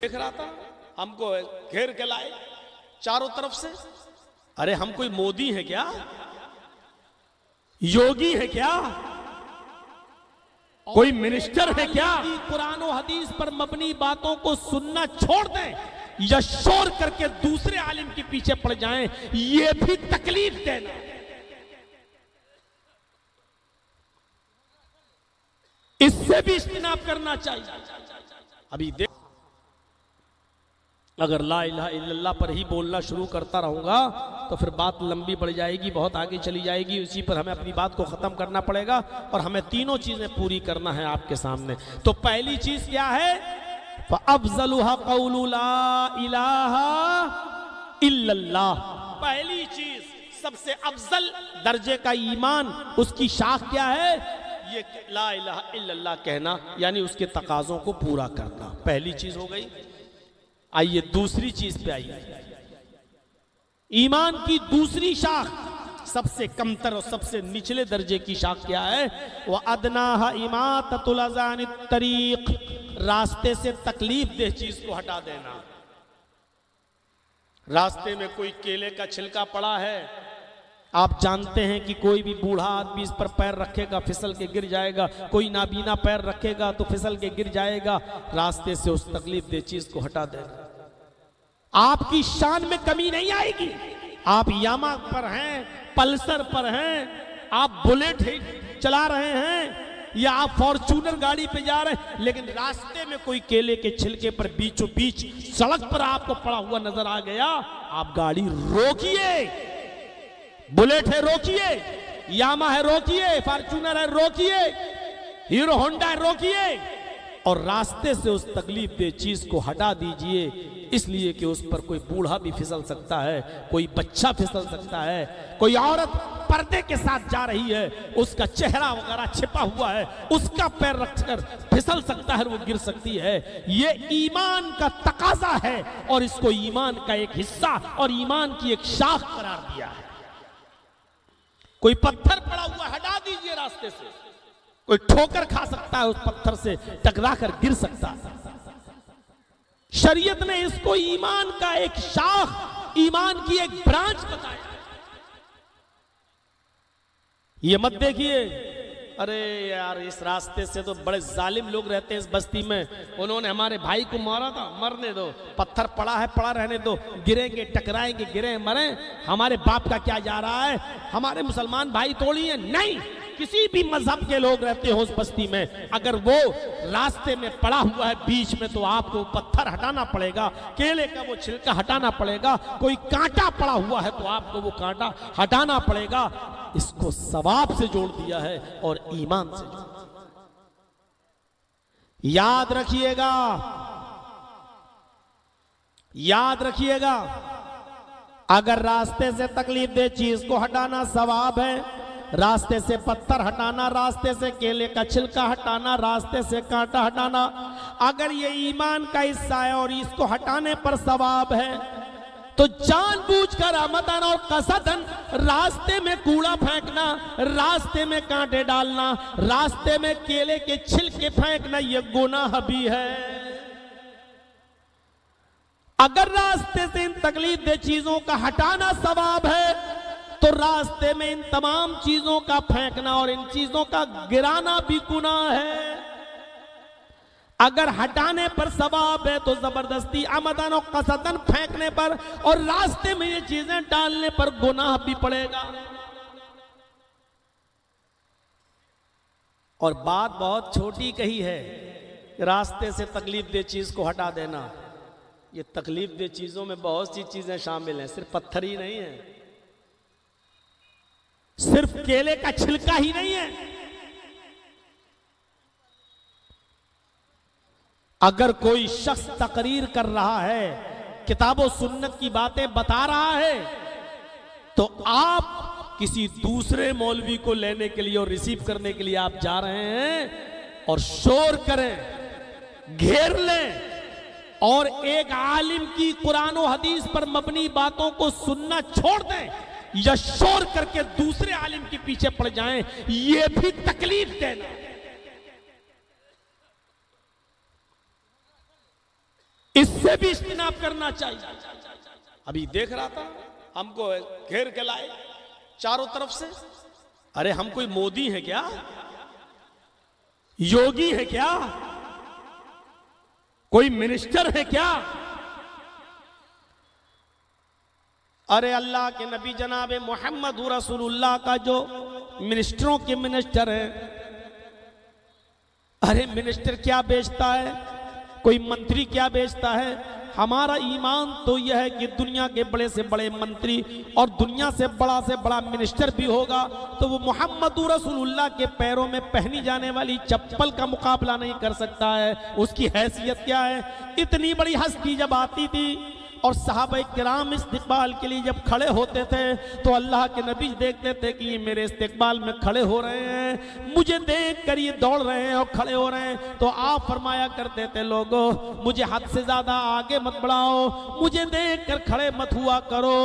देख रहा था, हमको घेर के लाए चारों तरफ से। अरे हम कोई मोदी है क्या, योगी है क्या, कोई मिनिस्टर है क्या? कुरान और हदीस पर मबनी बातों को सुनना छोड़ दें या शोर करके दूसरे आलिम के पीछे पड़ जाएं, ये भी तकलीफ देना। इससे भी इज्तिनाब करना चाहिए। अभी देख, अगर ला इलाहा इल्लल्लाह पर ही बोलना शुरू करता रहूंगा तो फिर बात लंबी बढ़ जाएगी, बहुत आगे चली जाएगी। उसी पर हमें अपनी बात को ख़त्म करना पड़ेगा और हमें तीनों चीज़ें पूरी करना है आपके सामने। तो पहली चीज़ क्या है? फ़अफ़ज़लुहा क़ौलु ला इलाहा इल्लल्लाह। पहली चीज़, सबसे अफजल दर्जे का ईमान, उसकी शाख क्या है? ये ला इलाहा इल्लल्लाह कहना, यानी उसके तकाज़ों को पूरा करना। पहली चीज़ हो गई। आइए दूसरी चीज पे आइए। ईमान की दूसरी शाख, सबसे कमतर और सबसे निचले दर्जे की शाख क्या है? वह अदनाहा इमाततुल अज़ानित तरीक, रास्ते से तकलीफ दे चीज को हटा देना। रास्ते में कोई केले का छिलका पड़ा है, आप जानते हैं कि कोई भी बूढ़ा आदमी इस पर पैर रखेगा फिसल के गिर जाएगा, कोई नाबीना पैर रखेगा तो फिसल के गिर जाएगा। रास्ते से उस तकलीफ दे चीज को हटा देना। आपकी शान में कमी नहीं आएगी। आप यामा पर हैं, पल्सर पर हैं, आप बुलेट चला रहे हैं या आप फॉर्च्यूनर गाड़ी पे जा रहे हैं, लेकिन रास्ते में कोई केले के छिलके पर बीचों बीच सड़क पर आपको पड़ा हुआ नजर आ गया, आप गाड़ी रोकिए। बुलेट है रोकिए, यामा है रोकिए, फॉर्च्यूनर है रोकिए, हीरो होंडा है रोकिए, और रास्ते से उस तकलीफ दे चीज को हटा दीजिए। इसलिए कि उस पर कोई बूढ़ा भी फिसल सकता है, कोई बच्चा फिसल सकता है, कोई औरत पर्दे के साथ जा रही है, उसका चेहरा वगैरह छिपा हुआ है, उसका पैर रखकर फिसल सकता है, वो गिर सकती है। ये ईमान का तकाजा है और इसको ईमान का एक हिस्सा और ईमान की एक शाख करार दिया है। कोई पत्थर पड़ा हुआ हटा दीजिए रास्ते से, कोई ठोकर खा सकता है, उस पत्थर से टकरा कर गिर सकता है। शरीयत ने इसको ईमान का एक शाख, ईमान की एक ब्रांच बताया। ये मत देखिए, अरे यार इस रास्ते से तो बड़े जालिम लोग रहते हैं इस बस्ती में, उन्होंने हमारे भाई को मारा था, मरने दो, पत्थर पड़ा है पड़ा रहने दो, गिरेंगे टकराएंगे गिरे मरें, हमारे बाप का क्या जा रहा है, हमारे मुसलमान भाई थोड़ी हैं। नहीं, किसी भी मजहब के लोग रहते हो उस बस्ती में, अगर वो रास्ते में पड़ा हुआ है बीच में, तो आपको पत्थर हटाना पड़ेगा, केले का वो छिलका हटाना पड़ेगा, कोई कांटा पड़ा हुआ है तो आपको वो कांटा हटाना पड़ेगा। इसको सवाब से जोड़ दिया है और ईमान से। याद रखिएगा, याद रखिएगा, अगर रास्ते से तकलीफ दे चीज को हटाना सवाब है, रास्ते से पत्थर हटाना, रास्ते से केले का छिलका हटाना, रास्ते से कांटा हटाना, अगर ये ईमान का हिस्सा है और इसको हटाने पर सवाब है, तो जानबूझकर अमदन और कसदन रास्ते में कूड़ा फेंकना, रास्ते में कांटे डालना, रास्ते में केले के छिलके फेंकना, ये गुनाह भी है। अगर रास्ते से इन तकलीफ दे चीजों का हटाना सवाब है, तो रास्ते में इन तमाम चीजों का फेंकना और इन चीजों का गिराना भी गुनाह है। अगर हटाने पर सवाब है तो जबरदस्ती अमदन और कसदन फेंकने पर और रास्ते में ये चीजें डालने पर गुनाह भी पड़ेगा। और बात बहुत छोटी कही है, रास्ते से तकलीफ दे चीज को हटा देना। ये तकलीफ दे चीजों में बहुत सी चीजें शामिल हैं, सिर्फ पत्थर ही नहीं है, सिर्फ केले का छिलका ही नहीं है। अगर कोई शख्स तकरीर कर रहा है, किताबों सुन्नत की बातें बता रहा है, तो आप किसी दूसरे मौलवी को लेने के लिए और रिसीव करने के लिए आप जा रहे हैं और शोर करें, घेर लें और एक आलिम की कुरान और हदीस पर मबनी बातों को सुनना छोड़ दें या शोर करके दूसरे आलिम के पीछे पड़ जाएं, यह भी तकलीफ देना। इससे भी इज्तिनाब करना चाहिए। अभी देख रहा था, हमको घेर के लाए चारों तरफ से। अरे हम कोई मोदी है क्या, योगी है क्या, कोई मिनिस्टर है क्या? अरे अल्लाह के नबी जनाब मोहम्मद रसूलुल्लाह का जो मिनिस्टरों के मिनिस्टर है, अरे मिनिस्टर क्या बेचता है, कोई मंत्री क्या बेचता है? हमारा ईमान तो यह है कि दुनिया के बड़े से बड़े मंत्री और दुनिया से बड़ा मिनिस्टर भी होगा तो वो मोहम्मद रसूलुल्लाह के पैरों में पहनी जाने वाली चप्पल का मुकाबला नहीं कर सकता है। उसकी हैसियत क्या है? इतनी बड़ी हस्ती जब आती थी और सहाबा किराम इस्तिकबाल के लिए जब खड़े होते थे तो अल्लाह के नबी देखते थे कि ये मेरे इस्तिकबाल में खड़े हो रहे हैं, मुझे देख कर ये दौड़ रहे हैं और खड़े हो रहे हैं, तो आप फरमाया करते थे, लोगों मुझे हद से ज्यादा आगे मत बढ़ाओ, मुझे देख कर खड़े मत हुआ करो,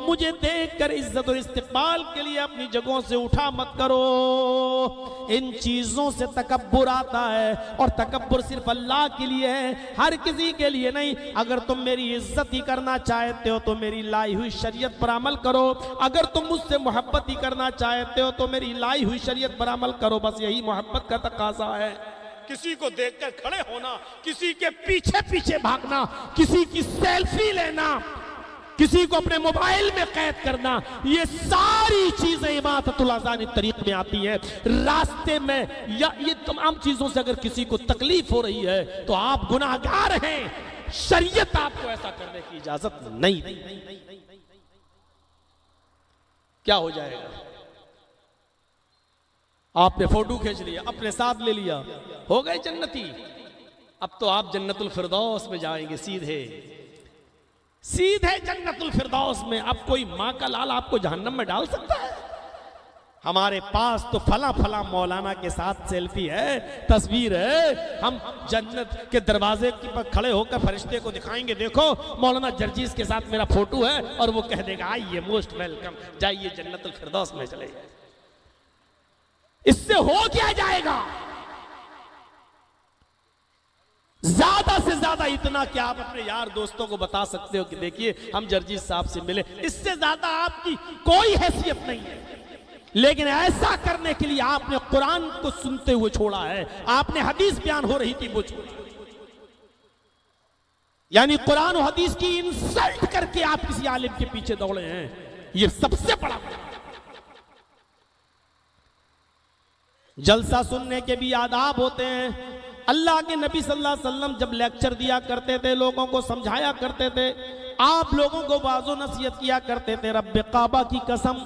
मुझे देख कर इज्जत और इस्तिकबाल के लिए अपनी जगहों से उठा मत करो। इन चीजों से तकब्बुर आता है और तकब्बुर सिर्फ अल्लाह के लिए है, हर किसी के लिए नहीं। अगर तुम मेरी इज्जत ही करना चाहते हो तो मेरी लाई हुई शरीयत पर अमल करो, अगर तुम मुझसे मोहब्बत ही करना चाहते हो तो मेरी लाई हुई शरीयत पर अमल करो। बस यही मोहब्बत का तकाजा है। किसी को देखकर खड़े होना, किसी के पीछे पीछे भागना, किसी की सेल्फी लेना, किसी को अपने मोबाइल में कैद करना, ये सारी चीजें इबादतुल अज़ानी तरीक में आती है। रास्ते में या ये तमाम चीजों से अगर किसी को तकलीफ हो रही है तो आप गुनाहगार हैं। शरीयत आपको ऐसा करने की इजाजत नहीं दी। क्या हो जाएगा? आपने फोटो खींच लिया, अपने साथ ले लिया, हो गए जन्नती। अब तो आप जन्नतुल फिरदौस में जाएंगे, सीधे सीधे जन्नतुल फिरदौस में। अब कोई माँ का लाल आपको जहन्नम में डाल सकता है? हमारे पास तो फला फला मौलाना के साथ सेल्फी है, तस्वीर है, हम जन्नत के दरवाजे पर खड़े होकर फरिश्ते को दिखाएंगे, देखो मौलाना जर्जीस के साथ मेरा फोटो है, और वो कह देगा आइए मोस्ट वेलकम, जाइए जन्नतुल फिरदौस में चले जाए। इससे हो क्या जाएगा? ज्यादा से ज्यादा इतना कि आप अपने यार दोस्तों को बता सकते हो कि देखिए हम जर्जीस साहब से मिले। इससे ज्यादा आपकी कोई हैसियत नहीं है। लेकिन ऐसा करने के लिए आपने कुरान को सुनते हुए छोड़ा है, आपने हदीस बयान हो रही थी वो छोड़ी, यानी कुरान और हदीस की इंसल्ट करके आप किसी आलिम के पीछे दौड़े हैं। ये सबसे बड़ा जलसा सुनने के भी आदाब होते हैं। अल्लाह के नबी सल्लल्लाहु अलैहि वसल्लम जब लेक्चर दिया करते थे, लोगों को समझाया करते थे, आप लोगों को वाज़ो नसीहत किया करते थे, रब्बे काबा की कसम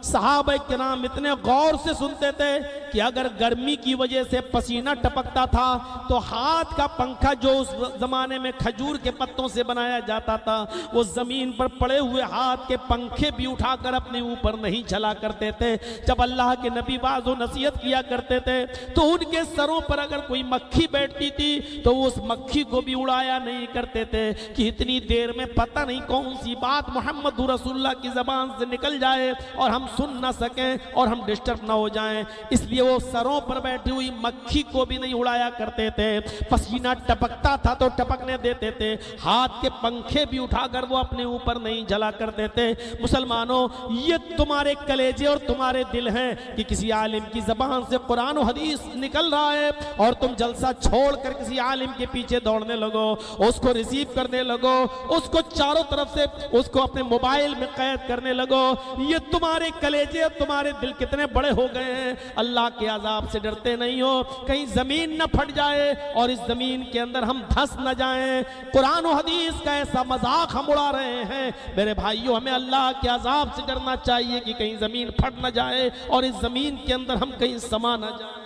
सहाबा किराम इतने गौर से सुनते थे कि अगर गर्मी की वजह से पसीना टपकता था तो हाथ का पंखा जो उस जमाने में खजूर के पत्तों से बनाया जाता था, वो जमीन पर पड़े हुए हाथ के पंखे भी उठाकर अपने ऊपर नहीं चला करते थे। जब अल्लाह के नबी वाज़ो नसीहत किया करते थे तो उनके सरों पर अगर कोई मक्खी बैठती थी तो उस मक्खी को भी उड़ाया नहीं करते थे कि इतनी देर में पता नहीं कौन सी बात मोहम्मद रसूलुल्लाह की जबान से निकल जाए और हम सुन ना सकें और हम डिस्टर्ब ना हो जाएं। इसलिए वो सरों पर बैठी हुई मक्खी को भी नहीं उड़ाया करते थे। पसीना टपकता था तो टपकने देते थे, हाथ के पंखे भी उठाकर वो अपने ऊपर नहीं जला करते थे। मुसलमानों, ये तुम्हारे कलेजे और तुम्हारे दिल हैं कि किसी आलिम की जबान से कुरान और हदीस निकल रहा है और तुम जलसा छोड़कर किसी आलिम के पीछे दौड़ने लगो, उसको रिसीव करने लगो, उसको चारों तरफ से उसको अपने मोबाइल में कैद करने लगो। ये तुम्हारे कलेजे और तुम्हारे दिल कितने बड़े हो गए हैं। अल्लाह के अजाब से डरते नहीं हो, कहीं जमीन न फट जाए और इस जमीन के अंदर हम धंस न जाएं। कुरान और हदीस का ऐसा मजाक हम उड़ा रहे हैं। मेरे भाइयों, हमें अल्लाह के अजाब से डरना चाहिए कि कहीं जमीन फट न जाए और इस जमीन के अंदर हम कहीं समा न जाए।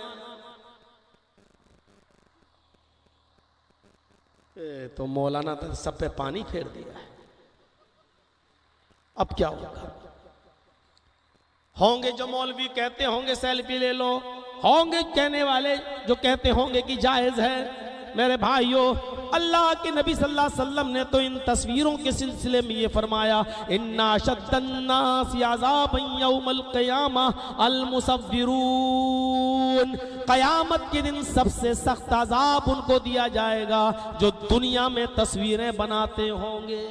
तो मौलाना तो सब पे पानी फेर दिया है, अब क्या होगा? होंगे जो मौलवी कहते होंगे सेल्फी ले लो, होंगे कहने वाले जो कहते होंगे कि जायज है, मेरे भाइयों, अल्लाह के नबी सल्लल्लाहु अलैहि वसल्लम ने तो इन तस्वीरों के सिलसिले में ये फरमाया, इन्ना शद्दन्नास अज़ाबन यौमल क़ियामा अल मुसव्विरून, क़यामत के दिन सबसे सख्त अज़ाब उनको दिया जाएगा जो दुनिया में तस्वीरें बनाते होंगे।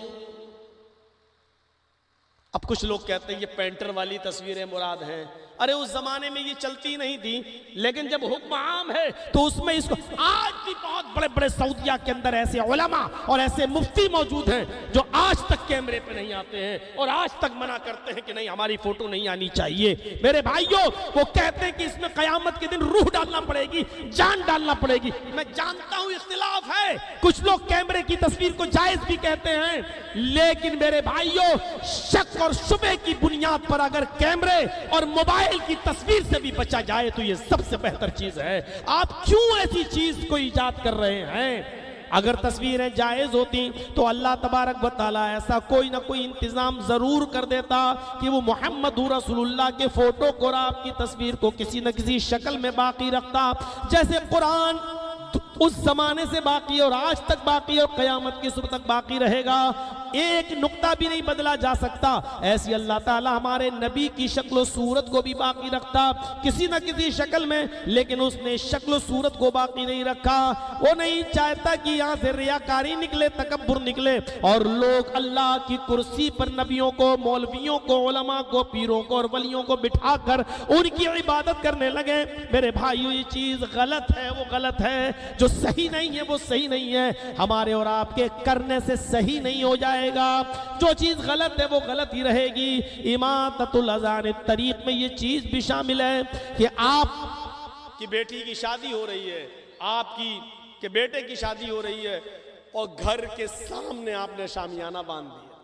अब कुछ लोग कहते हैं ये पेंटर वाली तस्वीरें मुराद हैं। अरे उस जमाने में ये चलती नहीं थी, लेकिन जब हुक्म आम है तो उसमें इसको, आज भी बहुत बड़े बड़े सऊदिया के अंदर ऐसे उलमा और ऐसे मुफ्ती मौजूद हैं जो आज तक कैमरे पे नहीं आते हैं और आज तक मना करते हैं कि नहीं हमारी फोटो नहीं आनी चाहिए। मेरे भाइयों, वो कहते हैं कि इसमें कयामत के दिन रूह डालना पड़ेगी, जान डालना पड़ेगी। मैं जानता हूं इख्तिलाफ है, कुछ लोग कैमरे की तस्वीर को जायज भी कहते हैं, लेकिन मेरे भाइयों, शक और शुबे की बुनियाद पर अगर कैमरे और मोबाइल की तस्वीर से भी बचा जाए तो ये सबसे बेहतर चीज है। आप क्यों ऐसी चीज को इजाद कर रहे हैं? अगर तस्वीरें जायज होती तो अल्लाह तबारक व तआला ऐसा कोई ना कोई इंतजाम जरूर कर देता कि वो मोहम्मद रसूलुल्लाह के फोटो को और आपकी तस्वीर को किसी न किसी शक्ल में बाकी रखता। जैसे कुरान उस जमाने से बाकी और आज तक बाकी और कयामत की सुबह तक बाकी रहेगा, एक नुक्ता भी नहीं बदला जा सकता। ऐसी अल्लाह ताला हमारे नबी की शक्ल सूरत को भी बाकी रखता किसी न किसी शक्ल में, लेकिन उसने शक्ल सूरत को बाकी नहीं रखा। वो नहीं चाहता कि यहाँ से रियाकारी निकले, तकब्बुर निकले और लोग अल्लाह की कुर्सी पर नबियों को, मौलवियों को, उलमा को, पीरों को और वलियों को बिठाकर उनकी इबादत करने लगे। मेरे भाइयों, ये चीज गलत है, वो गलत है। जो सही नहीं है वो सही नहीं है, हमारे और आपके करने से सही नहीं हो जाएगा। जो चीज गलत है वो गलत ही रहेगी। इमाततुल अज़ान तरीक में ये चीज भी शामिल है कि आप की बेटी की शादी हो रही है, आपकी के बेटे की शादी हो रही है और घर के सामने आपने शामियाना बांध दिया।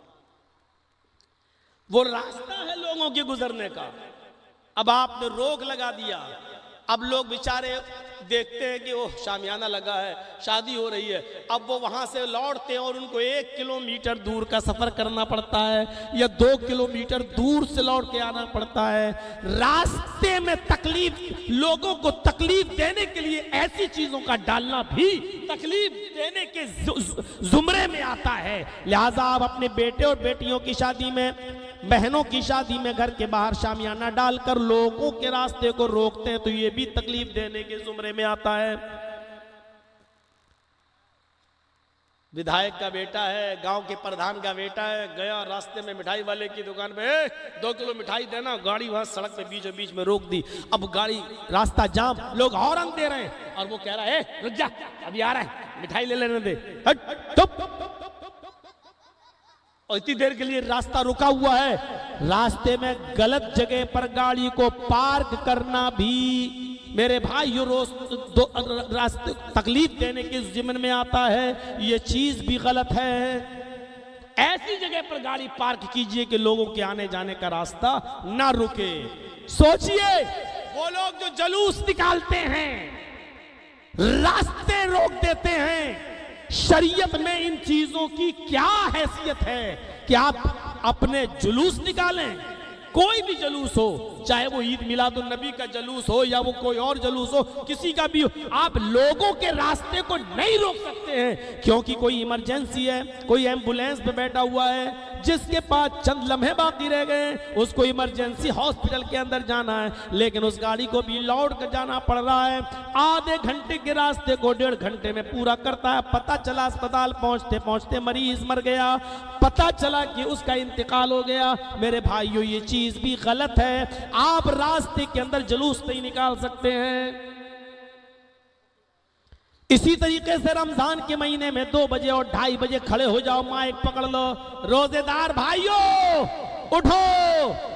वो रास्ता है लोगों के गुजरने का, अब आपने रोक लगा दिया। अब लोग बेचारे देखते हैं कि वो शामियाना लगा है, शादी हो रही है, अब वो वहां से लौटते हैं और उनको 1 किलोमीटर दूर का सफर करना पड़ता है या 2 किलोमीटर दूर से लौट के आना पड़ता है। रास्ते में तकलीफ, लोगों को तकलीफ देने के लिए ऐसी चीजों का डालना भी तकलीफ देने के जुमरे में आता है। लिहाजा आप अपने बेटे और बेटियों की शादी में, बहनों की शादी में घर के बाहर शामियाना डालकर लोगों के रास्ते को रोकते हैं तो ये भी तकलीफ देने के जुमरे में आता है। विधायक का बेटा है, गांव के प्रधान का बेटा है, गया रास्ते में मिठाई वाले की दुकान पे 2 किलो मिठाई देना, गाड़ी वहां सड़क पे बीचों बीच में रोक दी। अब गाड़ी रास्ता जाम, लोग हॉर्न दे रहे हैं और वो कह रहा है रुक जा, अभी आ रहा है, मिठाई ले लेने दे, हट चुप। और इतनी देर के लिए रास्ता रुका हुआ है। रास्ते में गलत जगह पर गाड़ी को पार्क करना भी मेरे भाइयों रोज रास्ते तकलीफ देने के जिम्मे में आता है। ये चीज भी गलत है। ऐसी जगह पर गाड़ी पार्क कीजिए कि लोगों के आने जाने का रास्ता ना रुके। सोचिए, वो लोग जो जुलूस निकालते हैं, रास्ते रोक देते हैं, शरीयत में इन चीजों की क्या हैसियत है कि आप अपने जुलूस निकालें? कोई भी जुलूस हो, चाहे वो ईद मिलादुन नबी का जुलूस हो या वो कोई और जुलूस हो, किसी का भी हो, आप लोगों के रास्ते को नहीं रोक सकते हैं क्योंकि कोई इमरजेंसी है, कोई एम्बुलेंस पे बैठा हुआ है जिसके पास चंद लम्हे बाकी रह गए, उसको इमरजेंसी हॉस्पिटल के अंदर जाना है, लेकिन उस गाड़ी को भी लौट कर जाना पड़ रहा है। आधे घंटे के रास्ते को 1.5 घंटे में पूरा करता है। पता चला अस्पताल पहुंचते पहुंचते मरीज मर गया, पता चला कि उसका इंतकाल हो गया। मेरे भाइयों, ये चीज भी गलत है। आप रास्ते के अंदर जुलूस नहीं निकाल सकते हैं। इसी तरीके से रमजान के महीने में 2 बजे और 2:30 बजे खड़े हो जाओ, माइक पकड़ लो, रोजेदार भाइयों उठो,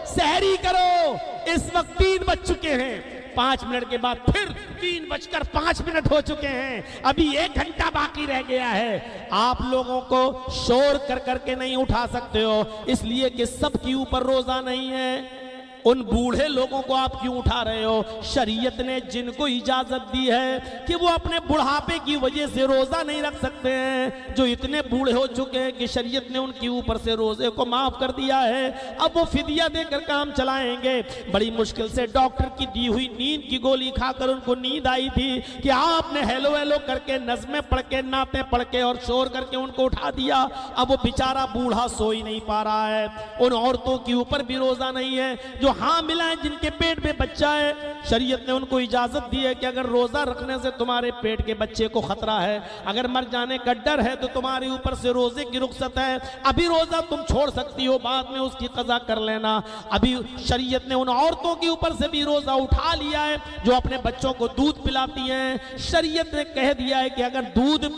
सहरी करो। इस वक्त 3 बज चुके हैं, 5 मिनट के बाद फिर 3:05 हो चुके हैं, अभी 1 घंटा बाकी रह गया है। आप लोगों को शोर कर करके नहीं उठा सकते हो, इसलिए कि सबके ऊपर रोजा नहीं है। उन बूढ़े लोगों को आप क्यों उठा रहे हो? शरीयत ने जिनको इजाजत दी है कि वो अपने बुढ़ापे की वजह से रोजा नहीं रख सकते हैं, जो इतने बूढ़े हो चुके हैं कि शरीयत ने उनके ऊपर से रोजे को माफ कर दिया है, अब वो फिदिया देकर काम चलाएंगे। बड़ी मुश्किल से डॉक्टर की दी हुई नींद की गोली खाकर उनको नींद आई थी कि आपने हेलो हेलो करके, नज़में पढ़ के, नाते पढ़ के और शोर करके उनको उठा दिया। अब वो बेचारा बूढ़ा सो ही नहीं पा रहा है। उन औरतों के ऊपर भी रोजा नहीं है जो हामिला है, जिनके पेट में बच्चा है। शरीयत ने उनको इजाजत दी है कि अगर रोजा रखने से तुम्हारे पेट के बच्चे को खतरा है, अगर मर जाने का डर है, तो तुम्हारे ऊपर से रोजे की रुख्सत है। अभी रोजा तुम छोड़ सकती हो, बाद में उसकी कज़ा कर लेना। अभी शरीयत ने उन औरतों के ऊपर से भी रोजा उठा लिया है जो अपने बच्चों को दूध पिलाती हैं। शरीयत ने कह दिया है कि अगर दूध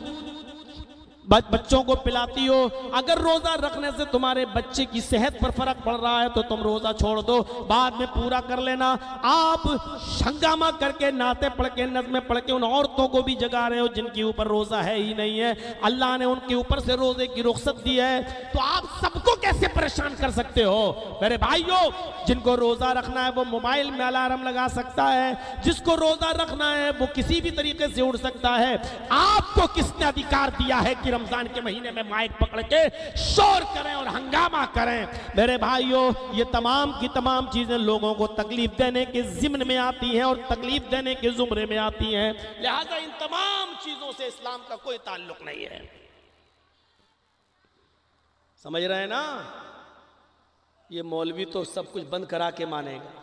बच्चों को पिलाती हो, अगर रोजा रखने से तुम्हारे बच्चे की सेहत पर फर्क पड़ रहा है तो तुम रोजा छोड़ दो, बाद में पूरा कर लेना। आप हंगामा करके, नाते पढ़ के, नज़में पढ़ के उन औरतों को भी जगा रहे हो जिनके ऊपर रोजा है ही नहीं है। अल्लाह ने उनके ऊपर से रोजे की रुख्सत दी है, तो आप सबको कैसे परेशान कर सकते हो? मेरे भाइयों, जिनको रोजा रखना है वो मोबाइल में अलार्म लगा सकता है, जिसको रोजा रखना है वो किसी भी तरीके से उड़ सकता है। आपको किसने अधिकार दिया है कि रमजान के महीने में माइक पकड़ के शोर करें और हंगामा करें? मेरे भाइयों, ये तमाम की तमाम चीजें लोगों को तकलीफ देने के जिम्न में आती हैं और तकलीफ देने के जुमरे में आती हैं। लिहाजा इन तमाम चीजों से इस्लाम का कोई ताल्लुक नहीं है। समझ रहे हैं ना? ये मौलवी तो सब कुछ बंद करा के मानेगा।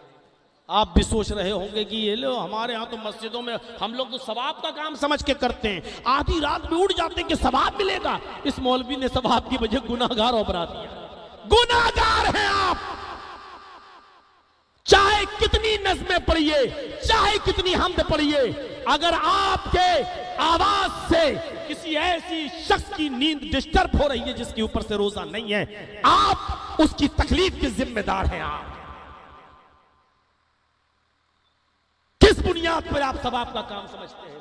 आप भी सोच रहे होंगे कि ये लो, हमारे यहाँ तो मस्जिदों में हम लोग तो सवाब का काम समझ के करते हैं, आधी रात में उठ जाते हैं कि सवाब मिलेगा। इस मौलवी ने सवाब की वजह गुनाहगार और बना दिया। गुनाहगार हैं आप। चाहे कितनी नज़में पढ़िए, चाहे कितनी हम्द पढ़िए, अगर आपके आवाज से किसी ऐसी शख्स की नींद डिस्टर्ब हो रही है जिसके ऊपर से रोजा नहीं है, आप उसकी तकलीफ के जिम्मेदार हैं। आप किस बुनियाद पर आप सवाब का काम समझते हैं?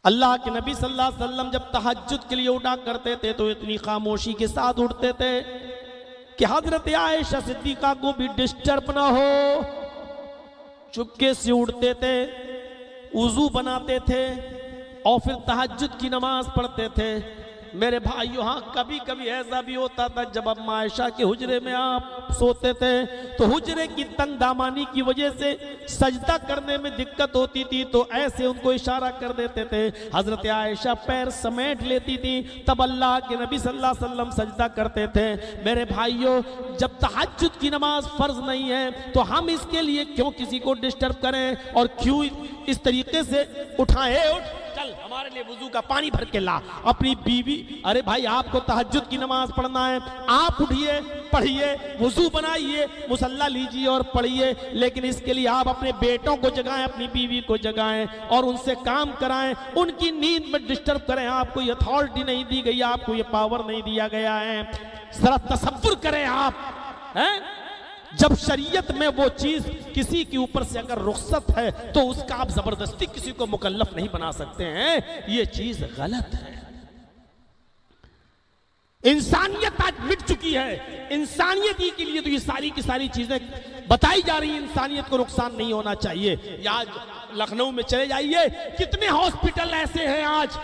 अल्लाह के नबी सल्लल्लाहु अलैहि वसल्लम जब तहज्जुद के लिए उठा करते थे तो इतनी खामोशी के साथ उठते थे कि हजरत आयशा सिद्दीका को भी डिस्टर्ब ना हो। चुपके से उठते थे, वुजू बनाते थे और फिर तहज्जुद की नमाज पढ़ते थे। मेरे भाइयों, हाँ, कभी कभी ऐसा भी होता था जब अम्मा आयशा के हुजरे में आप सोते थे तो हुजरे की तंग दामानी की वजह से सजदा करने में दिक्कत होती थी, तो ऐसे उनको इशारा कर देते थे। हजरत आयशा पैर समेट लेती थी, तब अल्लाह के नबी सल्लल्लाहु अलैहि वसल्लम सजदा करते थे। मेरे भाइयों, जब तहज्जुद की नमाज फर्ज नहीं है तो हम इसके लिए क्यों किसी को डिस्टर्ब करें और क्यों इस तरीके से उठाए, उठ चल हमारे लिए वुजू का पानी भर के ला। अपनी बीवी, अरे भाई, आपको तहज्जुद की नमाज पढ़ना है, आप उठिए, पढ़िए, वुजू बनाइए, मुसल्ला लीजिए और पढ़िए, लेकिन इसके लिए आप अपने बेटों को जगाएं, अपनी बीवी को जगाएं और उनसे काम कराएं, उनकी नींद में डिस्टर्ब करें। आपको ये अथॉरिटी नहीं दी गई, आपको ये पावर नहीं दिया गया है। जरा तसव्वुर करें आप, हैं? जब शरीयत में वो चीज किसी के ऊपर से अगर रुख्सत है तो उसका आप जबरदस्ती किसी को मुकल्लफ नहीं बना सकते हैं। ये चीज गलत है। इंसानियत आज मिट चुकी है। इंसानियत ही के लिए तो ये सारी की सारी चीजें बताई जा रही है। इंसानियत को नुकसान नहीं होना चाहिए। आज लखनऊ में चले जाइए, कितने हॉस्पिटल ऐसे हैं आज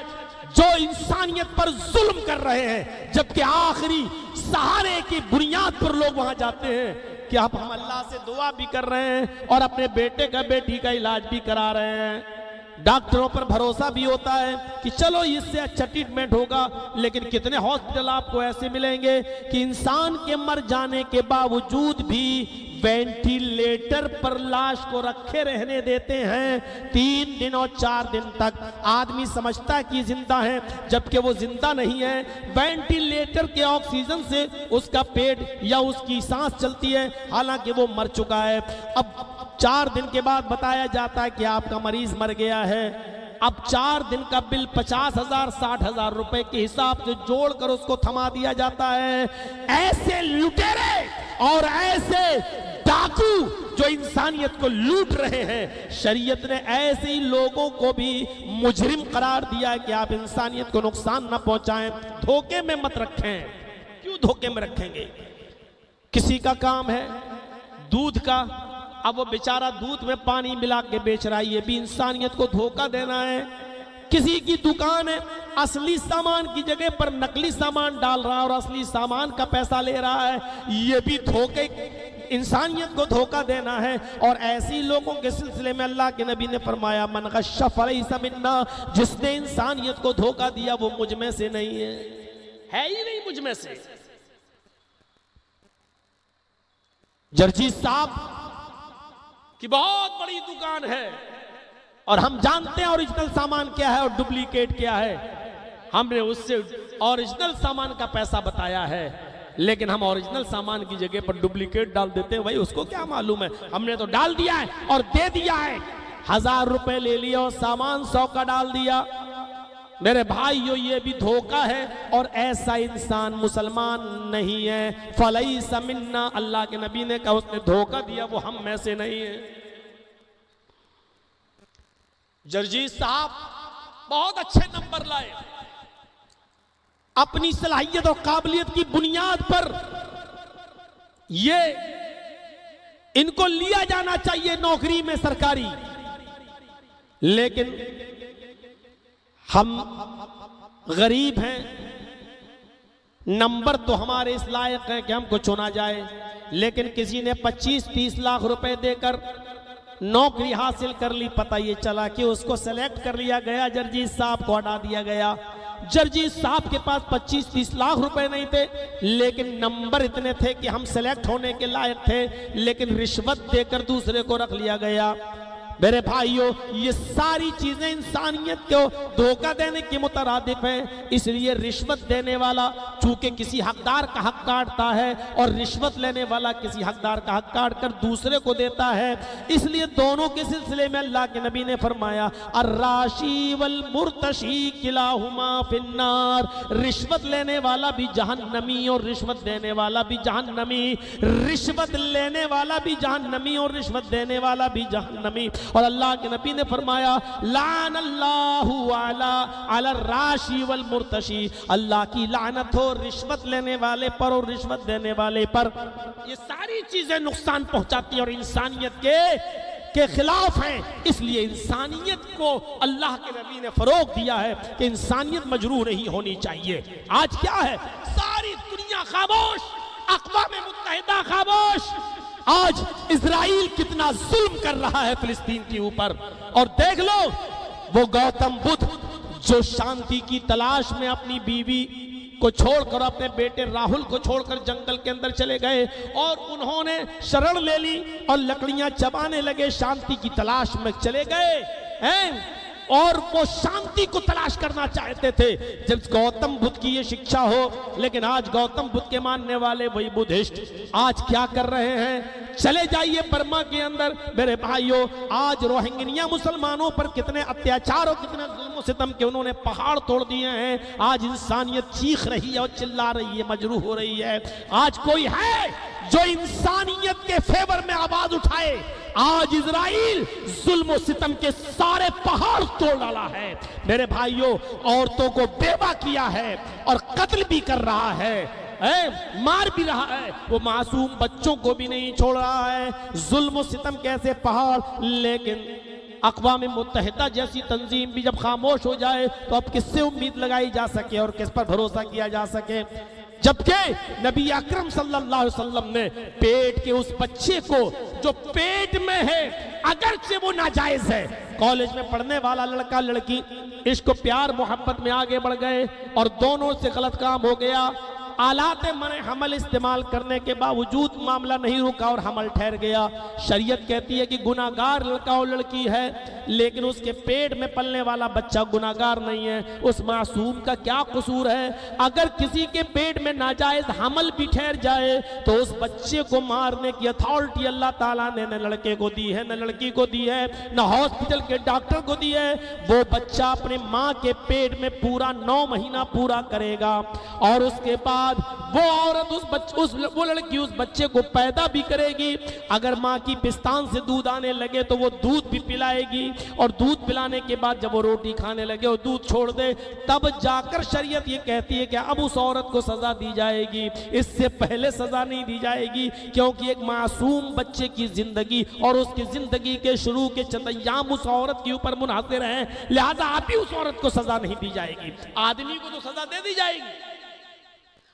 जो इंसानियत पर जुल्म कर रहे हैं, जबकि आखिरी सहारे की बुनियाद पर लोग वहां जाते हैं कि आप, हम अल्लाह से दुआ भी कर रहे हैं और अपने बेटे का, बेटी का इलाज भी करा रहे हैं। डॉक्टरों पर भरोसा भी होता है कि चलो इससे अच्छा ट्रीटमेंट होगा, लेकिन कितने हॉस्पिटल आपको ऐसे मिलेंगे कि इंसान के मर जाने के बावजूद भी वेंटिलेटर पर लाश को रखे रहने देते हैं 3 दिन और 4 दिन तक। आदमी समझता है कि जिंदा है, जबकि वो जिंदा नहीं है। वेंटिलेटर के ऑक्सीजन से उसका पेट या उसकी सांस चलती है, हालांकि वो मर चुका है। अब 4 दिन के बाद बताया जाता है कि आपका मरीज मर गया है। अब 4 दिन का बिल 50,000 60,000 रुपए के हिसाब से जोड़कर उसको थमा दिया जाता है। ऐसे लुटेरे और ऐसे डाकू जो इंसानियत को लूट रहे हैं, शरीयत ने ऐसे ही लोगों को भी मुजरिम करार दिया है कि आप इंसानियत को नुकसान न पहुंचाएं, धोखे में मत रखें। क्यों क्यों धोखे में रखेंगे? किसी का काम है दूध का, अब वो बेचारा दूध में पानी मिला के बेच रहा है, ये भी इंसानियत को धोखा देना है। किसी की दुकान है, असली सामान की जगह पर नकली सामान डाल रहा है और असली सामान का पैसा ले रहा है, ये भी धोखे, इंसानियत को धोखा देना है। और ऐसी लोगों के सिलसिले में अल्लाह के नबी ने फरमाया मन गश्शा फलैसा मिन्ना, जिसने इंसानियत को धोखा दिया वो मुझ में से नहीं है ही नहीं मुझ में से। जर्जी साहब की बहुत बड़ी दुकान है और हम जानते हैं ओरिजिनल सामान क्या है और डुप्लीकेट क्या है। हमने उससे ओरिजिनल सामान का पैसा बताया है, लेकिन हम ओरिजिनल सामान की जगह पर डुप्लीकेट डाल देते हैं। भाई उसको क्या मालूम है, हमने तो डाल दिया है और दे दिया है। 1000 रुपए ले लिया और सामान 100 का डाल दिया। मेरे भाइयों ये भी धोखा है और ऐसा इंसान मुसलमान नहीं है। फलैसा मिन्ना, अल्लाह के नबी ने कहा उसने धोखा दिया वो हम में से नहीं है। जर्जी साहब बहुत अच्छे नंबर लाए, अपनी सलाहियत और काबिलियत की बुनियाद पर ये इनको लिया जाना चाहिए नौकरी में सरकारी, लेकिन हम गरीब हैं, नंबर तो हमारे इस लायक हैं कि हमको चुना जाए, लेकिन किसी ने 25-30 लाख रुपए देकर नौकरी हासिल कर ली, पता ये चला कि उसको सेलेक्ट कर लिया गया, जर्जी साहब को हटा दिया गया। जर्जी साहब के पास 25-30 लाख रुपए नहीं थे, लेकिन नंबर इतने थे कि हम सेलेक्ट होने के लायक थे, लेकिन रिश्वत देकर दूसरे को रख लिया गया। मेरे भाइयों ये सारी चीजें इंसानियत को धोखा देने की मुतरादिफ हैं। इसलिए रिश्वत देने वाला चूंकि किसी हकदार का हक काटता है और रिश्वत लेने वाला किसी हकदार का हक काट कर दूसरे को देता है, इसलिए दोनों के सिलसिले में अल्लाह के नबी ने फरमाया अर्राशी वल मुर्तशी किलाहुमा फिन्नार, रिश्वत लेने वाला भी जहन्नमी और रिश्वत देने वाला भी जहन्नमी, रिश्वत लेने वाला भी जहन्नमी और रिश्वत देने वाला भी जहन्नमी। और अल्लाह के नबी ने फरमाया लान अल्लाहु अला राशी वल मुर्तशी, अल्लाह की लानत हो रिश्वत लेने वाले पर और रिश्वत देने वाले पर। ये सारी चीजें नुकसान पहुंचाती और इंसानियत के खिलाफ हैं। इसलिए इंसानियत को अल्लाह के नबी ने फरोग दिया है कि इंसानियत मजरूह नहीं होनी चाहिए। आज क्या है, सारी दुनिया खामोश, अक़वाम मुत्तहिदा खामोश। आज इजराइल कितना जुल्म कर रहा है फिलिस्तीन के ऊपर, और देख लो वो गौतम बुद्ध जो शांति की तलाश में अपनी बीवी को छोड़कर अपने बेटे राहुल को छोड़कर जंगल के अंदर चले गए और उन्होंने शरण ले ली और लकड़ियां चबाने लगे, शांति की तलाश में चले गए हैं और वो शांति को तलाश करना चाहते थे जब गौतम बुद्ध की ये शिक्षा हो। लेकिन आज गौतम बुद्ध के मानने वाले वही बुद्धिस्ट आज क्या कर रहे हैं, चले जाइए बर्मा के अंदर मेरे भाइयों, आज रोहिंग्या मुसलमानों पर कितने अत्याचार और कितने जुल्म सितम के उन्होंने पहाड़ तोड़ दिए हैं। आज इंसानियत चीख रही है और चिल्ला रही है, मजरूह हो रही है। आज कोई है जो इंसानियत के फेवर में आवाज उठाए? आज इजराइल जुल्म सितम के सारे पहाड़ तोड़ डाला है मेरे भाइयों, औरतों को बेवा किया है और कत्ल भी कर रहा है, मार भी रहा है, वो मासूम बच्चों को भी नहीं छोड़ रहा है। जुल्म सितम कैसे पहाड़, लेकिन अक़वाम मुत्तहिदा जैसी तंजीम भी जब खामोश हो जाए तो अब किससे उम्मीद लगाई जा सके और किस पर भरोसा किया जा सके। जबकि नबी अकरम सल्लल्लाहु अलैहि वसल्लम ने पेट के उस बच्चे को जो पेट में है, अगरचे वो नाजायज है, कॉलेज में पढ़ने वाला लड़का लड़की इश्क प्यार मोहब्बत में आगे बढ़ गए और दोनों से गलत काम हो गया, आलाते मने हमल इस्तेमाल करने के बावजूद मामला नहीं रुका और हमल ठहर गया। शरीयत कहती है कि गुनाहगार लड़का और लड़की है, लेकिन उसके पेट में पलने वाला बच्चा गुनाहगार नहीं है, उस मासूम का क्या कसूर है? अगर किसी के पेट में नाजायज हमल भी ठहर जाए तो उस बच्चे को मारने की अथॉरिटी अल्लाह ताला ने न लड़के को दी है, न लड़की को दी है, न हॉस्पिटल के डॉक्टर को दी है। वो बच्चा अपने माँ के पेट में पूरा 9 महीना पूरा करेगा और उसके बाद बाद वो औरत वो लड़की उस बच्चे को पैदा भी करेगी। अगर माँ की पिस्तान से दूध आने लगे तो वो दूध भी पिलाएगी, और दूध पिलाने के बाद जब वो रोटी खाने लगे और दूध छोड़ दे, तब जाकर शरीयत ये कहती है कि अब उस औरत को सजा दी जाएगी। इससे पहले सजा नहीं दी जाएगी, क्योंकि एक मासूम बच्चे की जिंदगी और उसकी जिंदगी के शुरू के चंद अय्याम उस औरत के ऊपर मुनहसर हैं, लिहाजा अभी उस औरत को सजा नहीं दी जाएगी। आदमी को तो सजा दे दी जाएगी।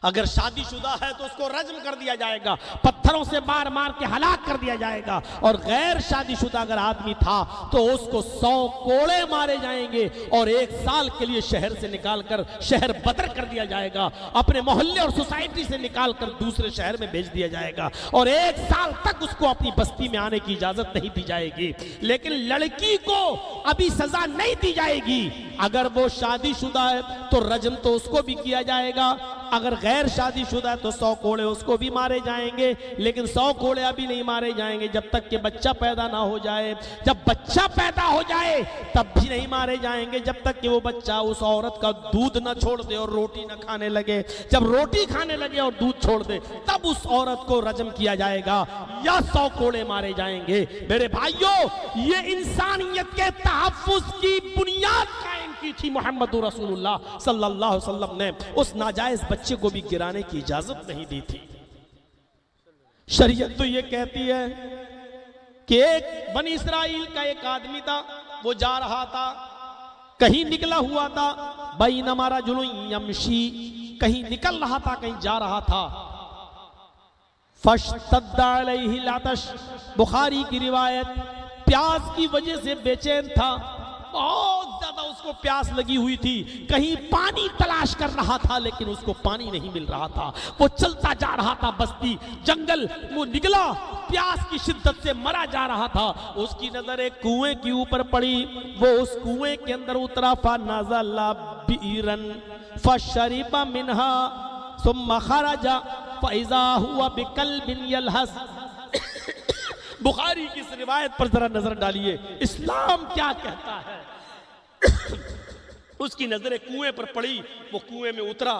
अगर शादीशुदा है तो उसको रज्म कर दिया जाएगा, पत्थरों से मार मार के हलाक कर दिया जाएगा। और गैर शादीशुदा अगर आदमी था तो उसको 100 कोड़े मारे जाएंगे और 1 साल के लिए शहर से निकालकर शहर बदर कर दिया जाएगा, अपने मोहल्ले और सोसाइटी से निकालकर दूसरे शहर में भेज दिया जाएगा, और 1 साल तक उसको अपनी बस्ती में आने की इजाजत नहीं दी जाएगी। लेकिन लड़की को अभी सजा नहीं दी जाएगी। अगर वो शादीशुदा है तो रज्म तो उसको भी किया जाएगा, अगर गैर शादीशुदा है तो 100 कोड़े उसको भी मारे जाएंगे। लेकिन 100 कोड़े अभी नहीं मारे जाएंगे जब तक कि बच्चा पैदा ना हो जाए। जब बच्चा पैदा हो जाए तब भी नहीं मारे जाएंगे जब तक कि वो बच्चा उस औरत का दूध ना छोड़ दे और रोटी ना खाने लगे। जब रोटी खाने लगे और दूध छोड़ दे तब उस औरत को रज्म किया जाएगा या 100 कोड़े मारे जाएंगे। मेरे भाइयों, ये इंसानियत के तहफ्फुज़ की बुनियाद कायम की थी मोहम्मद रसूलुल्लाह सल्लल्लाहु अलैहि वसल्लम ने। उस नाजायज बच्चे को भी गिराने की इजाजत नहीं दी थी। शरीयत तो ये कहती है कि एक बनी इस्राइल का एक आदमी था, वो जा रहा था, कहीं निकला हुआ था, बैनमा रजुलुन यमशी, कहीं निकल रहा था, कहीं जा रहा था। फश्तद्दा अलैहिल अतश, बुखारी की रिवायत, प्यास की वजह से बेचैन था, बहुत ज्यादा उसको प्यास लगी हुई थी, कहीं पानी तलाश कर रहा था लेकिन उसको पानी नहीं मिल रहा था। वो चलता जा रहा था, बस्ती जंगल वो निकला, प्यास की शिद्दत से मरा जा रहा था। उसकी नजर एक कुएं के ऊपर पड़ी, वो उस कुएं के अंदर उतरा। फनज़ला बीरन फशरिबा मिनहा सुम्मा खरजा फइज़ा हुवा बिकल्बिन यलहस। बुखारी की इस रिवायत पर जरा नजर डालिए, इस्लाम क्या कहता है। उसकी नजरें कुएं पर पड़ी, वो कुएं में उतरा,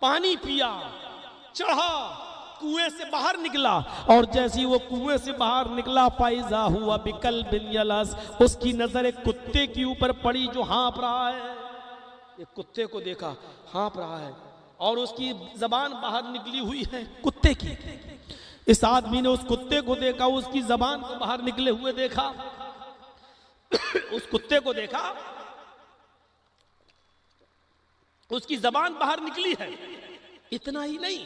पानी पिया, चढ़ा, कुएं से बाहर निकला, और जैसी वो कुएं से बाहर निकला, फाइजा हुआ बिकल्बिन यलहस, उसकी नजर एक कुत्ते के ऊपर पड़ी जो हाँफ रहा है। एक कुत्ते को देखा, हाँफ रहा है, और उसकी जबान बाहर निकली हुई है कुत्ते की। इस आदमी ने उस कुत्ते को देखा, उसकी जबान को बाहर निकले हुए देखा। उस कुत्ते को देखा, उसकी जबान बाहर निकली है। इतना ही नहीं,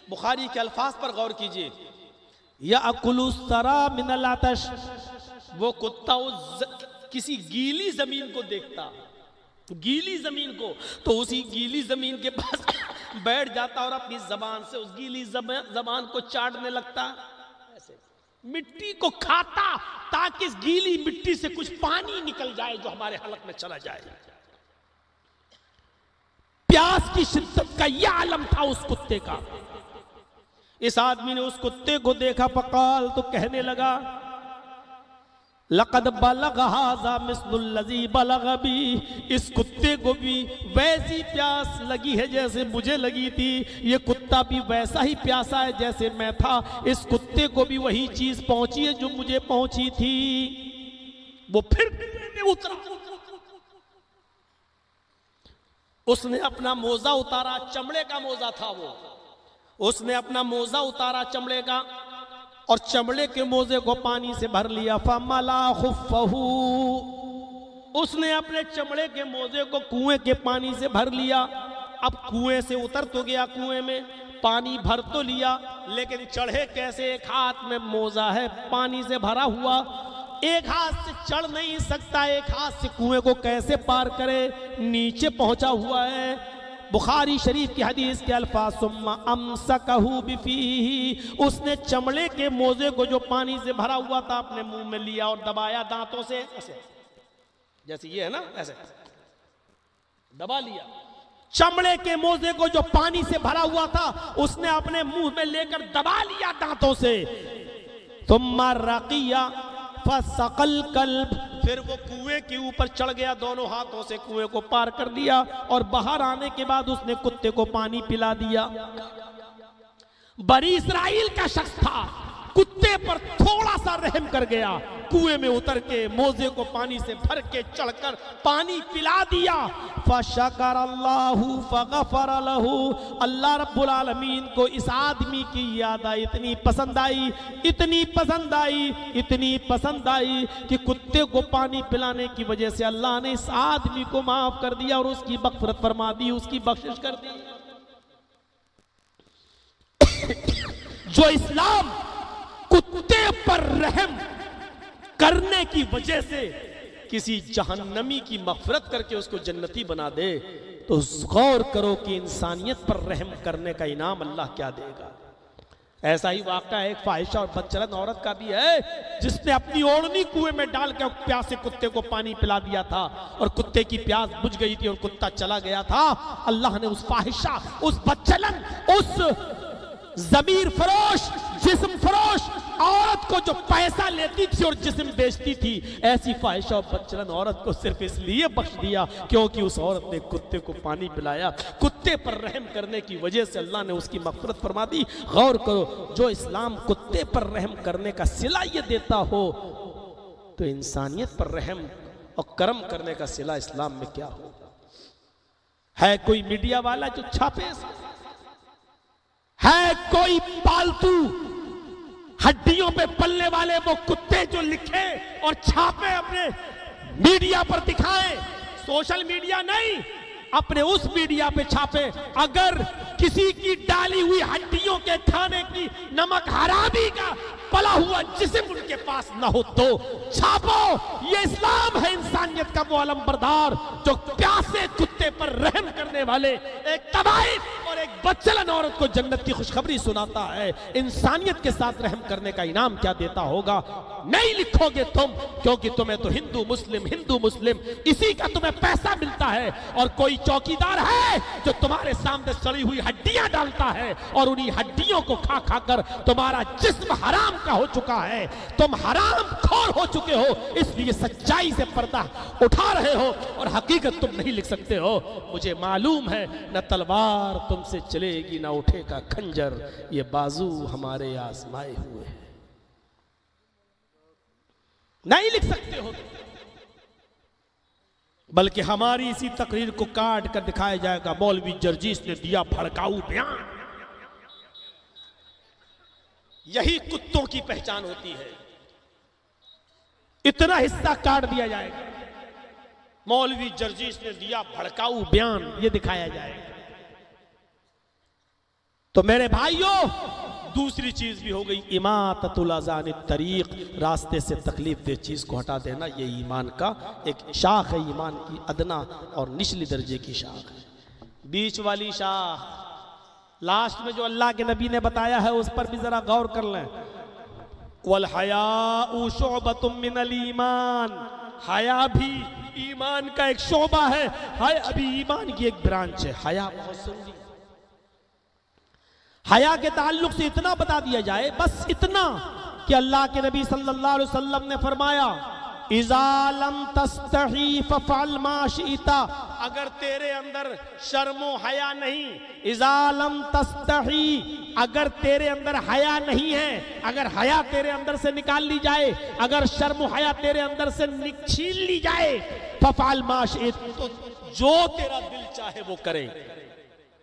बुखारी के अल्फाज पर गौर कीजिए, या अकुलु सरा मिनल आतश, वो कुत्ता किसी गीली जमीन को देखता, गीली जमीन को, तो उसी गीली जमीन के पास बैठ जाता और अपनी जबान से उस गीली जबान को चाटने लगता, ऐसे मिट्टी को खाता ताकि इस गीली मिट्टी से कुछ पानी निकल जाए जो हमारे हलक में चला जाए। प्यास की शिद्दत का यह आलम था उस कुत्ते का। इस आदमी ने उस कुत्ते को देखा, फकाल, तो कहने लगा, लक़द बलग़ हाज़ा मिस्लुल्लज़ी बलग़ बी, इस कुत्ते को भी वैसी प्यास लगी है जैसे मुझे लगी थी, ये कुत्ता भी वैसा ही प्यासा है जैसे मैं था, इस कुत्ते को भी वही चीज पहुंची है जो मुझे पहुंची थी। वो फिर उतरा, उसने अपना मोजा उतारा, चमड़े का मोजा था वो, उसने अपना मोजा उतारा चमड़े का, और चमड़े के मोजे को पानी से भर लिया। फमला खुफ़हू, उसने अपने चमड़े के मोजे को कुएं के पानी से भर लिया। अब कुएं से उतर तो गया, कुएं में पानी भर तो लिया, लेकिन चढ़े कैसे? एक हाथ में मोजा है पानी से भरा हुआ, एक हाथ से चढ़ नहीं सकता, एक हाथ से कुएं को कैसे पार करे, नीचे पहुंचा हुआ है। बुखारी शरीफ की हदीस के अल्फाज, सुम्मा अमसकहू बिफीही, उसने चमड़े के मोजे को जो पानी से भरा हुआ था अपने मुंह में लिया और दबाया दांतों से, ऐसे जैसे ये है ना, ऐसे दबा लिया। चमड़े के मोजे को जो पानी से भरा हुआ था उसने अपने मुंह में लेकर दबा लिया दांतों से। सुम्मा रक़िया फसक़ल कल्ब, फिर वो कुएं के ऊपर चढ़ गया, दोनों हाथों से कुएं को पार कर दिया और बाहर आने के बाद उसने कुत्ते को पानी पिला दिया। बनी इस्राइल का शख्स था, कुत्ते पर थोड़ा सा रहम कर गया, कुएं में उतर के मोजे को पानी से भर के चढ़कर पानी पिला दिया। फशकर अल्लाहु फगफर लहू, अल्लाह रब्बुल आलमीन को इस आदमी की याद इतनी पसंद आई, इतनी पसंद आई, इतनी पसंद आई कि कुत्ते को पानी पिलाने की वजह से अल्लाह ने इस आदमी को माफ कर दिया और उसकी मग़फ़िरत फरमा दी, उसकी बख्शिश कर दी। जो इस्लाम कुत्ते पर रहम करने की वजह से किसी जहन्नमी की मग़फ़िरत करके उसको जन्नती बना दे, तो गौर करो कि इंसानियत पर रहम करने का इनाम अल्लाह क्या देगा। ऐसा ही वाक़या एक फाहिशा और बदचलन औरत का भी है, जिसने अपनी ओढ़नी कुएं में डाल के प्यासे कुत्ते को पानी पिला दिया था और कुत्ते की प्यास बुझ गई थी और कुत्ता चला गया था। अल्लाह ने उस फाहिशा, उस बदचलन, उस ज़मीर फरोश, जिस्म फरोश औरत को जो पैसा लेती थी और जिस्म बेचती थी, ऐसी फाहिशा और बदचलन औरत को सिर्फ इसलिए बख्श दिया क्योंकि उस औरत ने कुत्ते को पानी पिलाया। कुत्ते पर रहम करने की वजह से अल्लाह ने उसकी मग़फ़िरत फरमा दी। गौर करो, जो इस्लाम कुत्ते पर रहम करने का सिला ये देता हो, तो इंसानियत पर रहम और करम करने का सिला इस्लाम में क्या हो। है कोई मीडिया वाला जो छापे, है कोई पालतू हड्डियों पे पलने वाले वो कुत्ते जो लिखे और छापे अपने मीडिया पर दिखाएं, सोशल मीडिया नहीं, अपने उस मीडिया पे छापे। अगर किसी की डाली हुई हड्डियों के खाने की नमक हरामी का पला हुआ जिस्म उनके पास न हो तो छापो। ये इस्लाम है इंसानियत का वो अलमबरदार, जो प्यासे कुत्ते पर रहम करने वाले एक तबाइफ और एक बदचलन औरत को जन्नत की खुशखबरी सुनाता है। इंसानियत के साथ रहम करने का इनाम क्या देता होगा, नहीं लिखोगे तुम, क्योंकि तुम्हें तो हिंदू मुस्लिम इसी का तुम्हें पैसा मिलता है। और कोई चौकीदार है जो तुम्हारे सामने सड़ी हुई हड्डियां डालता है और उन्हीं हड्डियों को खा खाकर तुम्हारा जिस्म हराम का हो चुका है, तुम हराम खोर हो चुके हो, इसलिए सच्चाई से पर्दा उठा रहे हो और हकीकत तुम नहीं लिख सकते हो। मुझे मालूम है न तलवार तुमसे चलेगी न उठेगा खंजर, ये बाजू हमारे आजमाए हुए हैं, नहीं लिख सकते हो। बल्कि हमारी इसी तकरीर को काट कर दिखाया जाएगा, मौलवी जर्जीस ने दिया भड़काऊ बयान। यही कुत्तों की पहचान होती है। इतना हिस्सा काट दिया जाएगा, मौलवी जर्जीस ने दिया भड़काऊ बयान, ये दिखाया जाएगा। तो मेरे भाइयों, दूसरी चीज भी हो गई इमाततुल अज़ानित तरीक, रास्ते से तकलीफ दे चीज को हटा देना। ये ईमान का एक शाख है, ईमान की अदना और निचली दर्जे की शाख है। बीच वाली शाख लास्ट में जो अल्लाह के नबी ने बताया है उस पर भी जरा गौर कर लें। वल हयाउ शुअबतुम मिनल ईमान, हया भी ईमान का एक शोबा है, हया भी ईमान की एक ब्रांच है। हया बहुत सुंदर, हया के ताल्लुक से इतना बता दिया जाए, बस इतना कि अल्लाह के नबी सल्लल्लाहु अलैहि वसल्लम ने फरमाया, इज़ा लम तस्तही फफ़अल मा शि'ता, अगर तेरे अंदर शर्मो हया नहीं, इज़ा लम तस्तही, अगर तेरे अंदर हया नहीं है, अगर हया तेरे अंदर से निकाल ली जाए, अगर शर्मो हया तेरे अंदर से छीन ली जाए, फफ़अल मा शि'ता, तो जो तेरा दिल चाहे वो करे,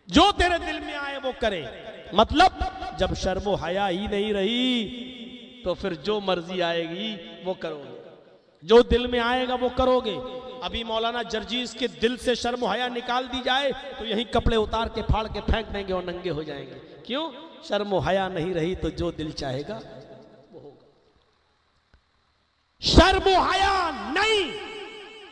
जो तेरे दिल में आए वो करे। मतलब जब शर्मो हया ही नहीं रही तो फिर जो मर्जी आएगी वो करोगे, जो दिल में आएगा वो करोगे। अभी मौलाना जर्जीस के दिल से शर्मो हया निकाल दी जाए तो यही कपड़े उतार के फाड़ के फेंक देंगे और नंगे हो जाएंगे। क्यों? शर्मो हया नहीं रही तो जो दिल चाहेगा वो होगा। शर्मो हया नहीं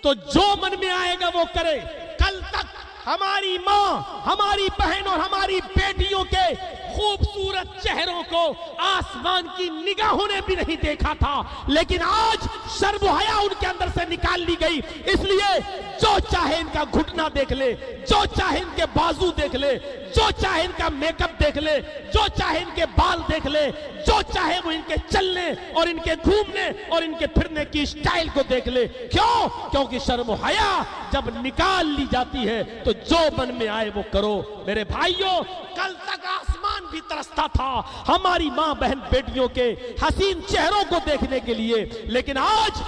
तो जो मन में आएगा वो करे। कल तक हमारी माँ, हमारी बहन और हमारी बेटियों के खूबसूरत चेहरों को आसमान की निगाहों ने भी नहीं देखा था, लेकिन आज शर्म हया उनके अंदर से निकाल ली गई। इसलिए जो चाहे इनका घुटना देख ले, जो चाहे इनके बाजू देख ले, जो चाहे इनका मेकअप देख ले, जो चाहे इनके बाल देख ले, जो चाहे वो इनके चलने और इनके घूमने और इनके फिरने की स्टाइल को देख ले। क्यों? क्योंकि शर्म और हया जब निकाल ली जाती है तो जो मन में आए वो करो। मेरे भाइयों, कल तक आसमान भी तरसता था हमारी मां बहन बेटियों के हसीन चेहरों को देखने के लिए, लेकिन आज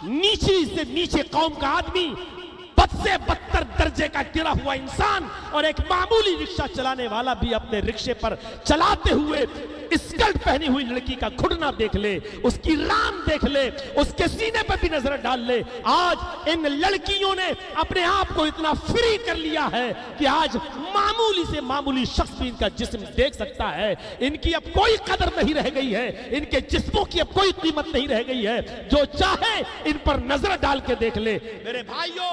नीचे से नीचे कौम का आदमी, बद से बदतर दर्जे का गिरा हुआ इंसान और एक मामूली रिक्शा चलाने वाला भी अपने रिक्शे पर चलाते हुए स्कर्ट पहनी हुई लड़की का घुटना देख ले, उसकी रान देख ले, उसके सीने पर भी नजर डाल ले। आज इन लड़कियों ने अपने आप को इतना फ्री कर लिया है कि आज मामूली से मामूली शख्स भी इनका जिस्म देख सकता है। इनकी अब कोई कदर नहीं रह गई है, इनके जिस्मों की अब कोई कीमत नहीं रह गई है। जो चाहे इन पर नजर डाल के देख ले। मेरे भाइयों,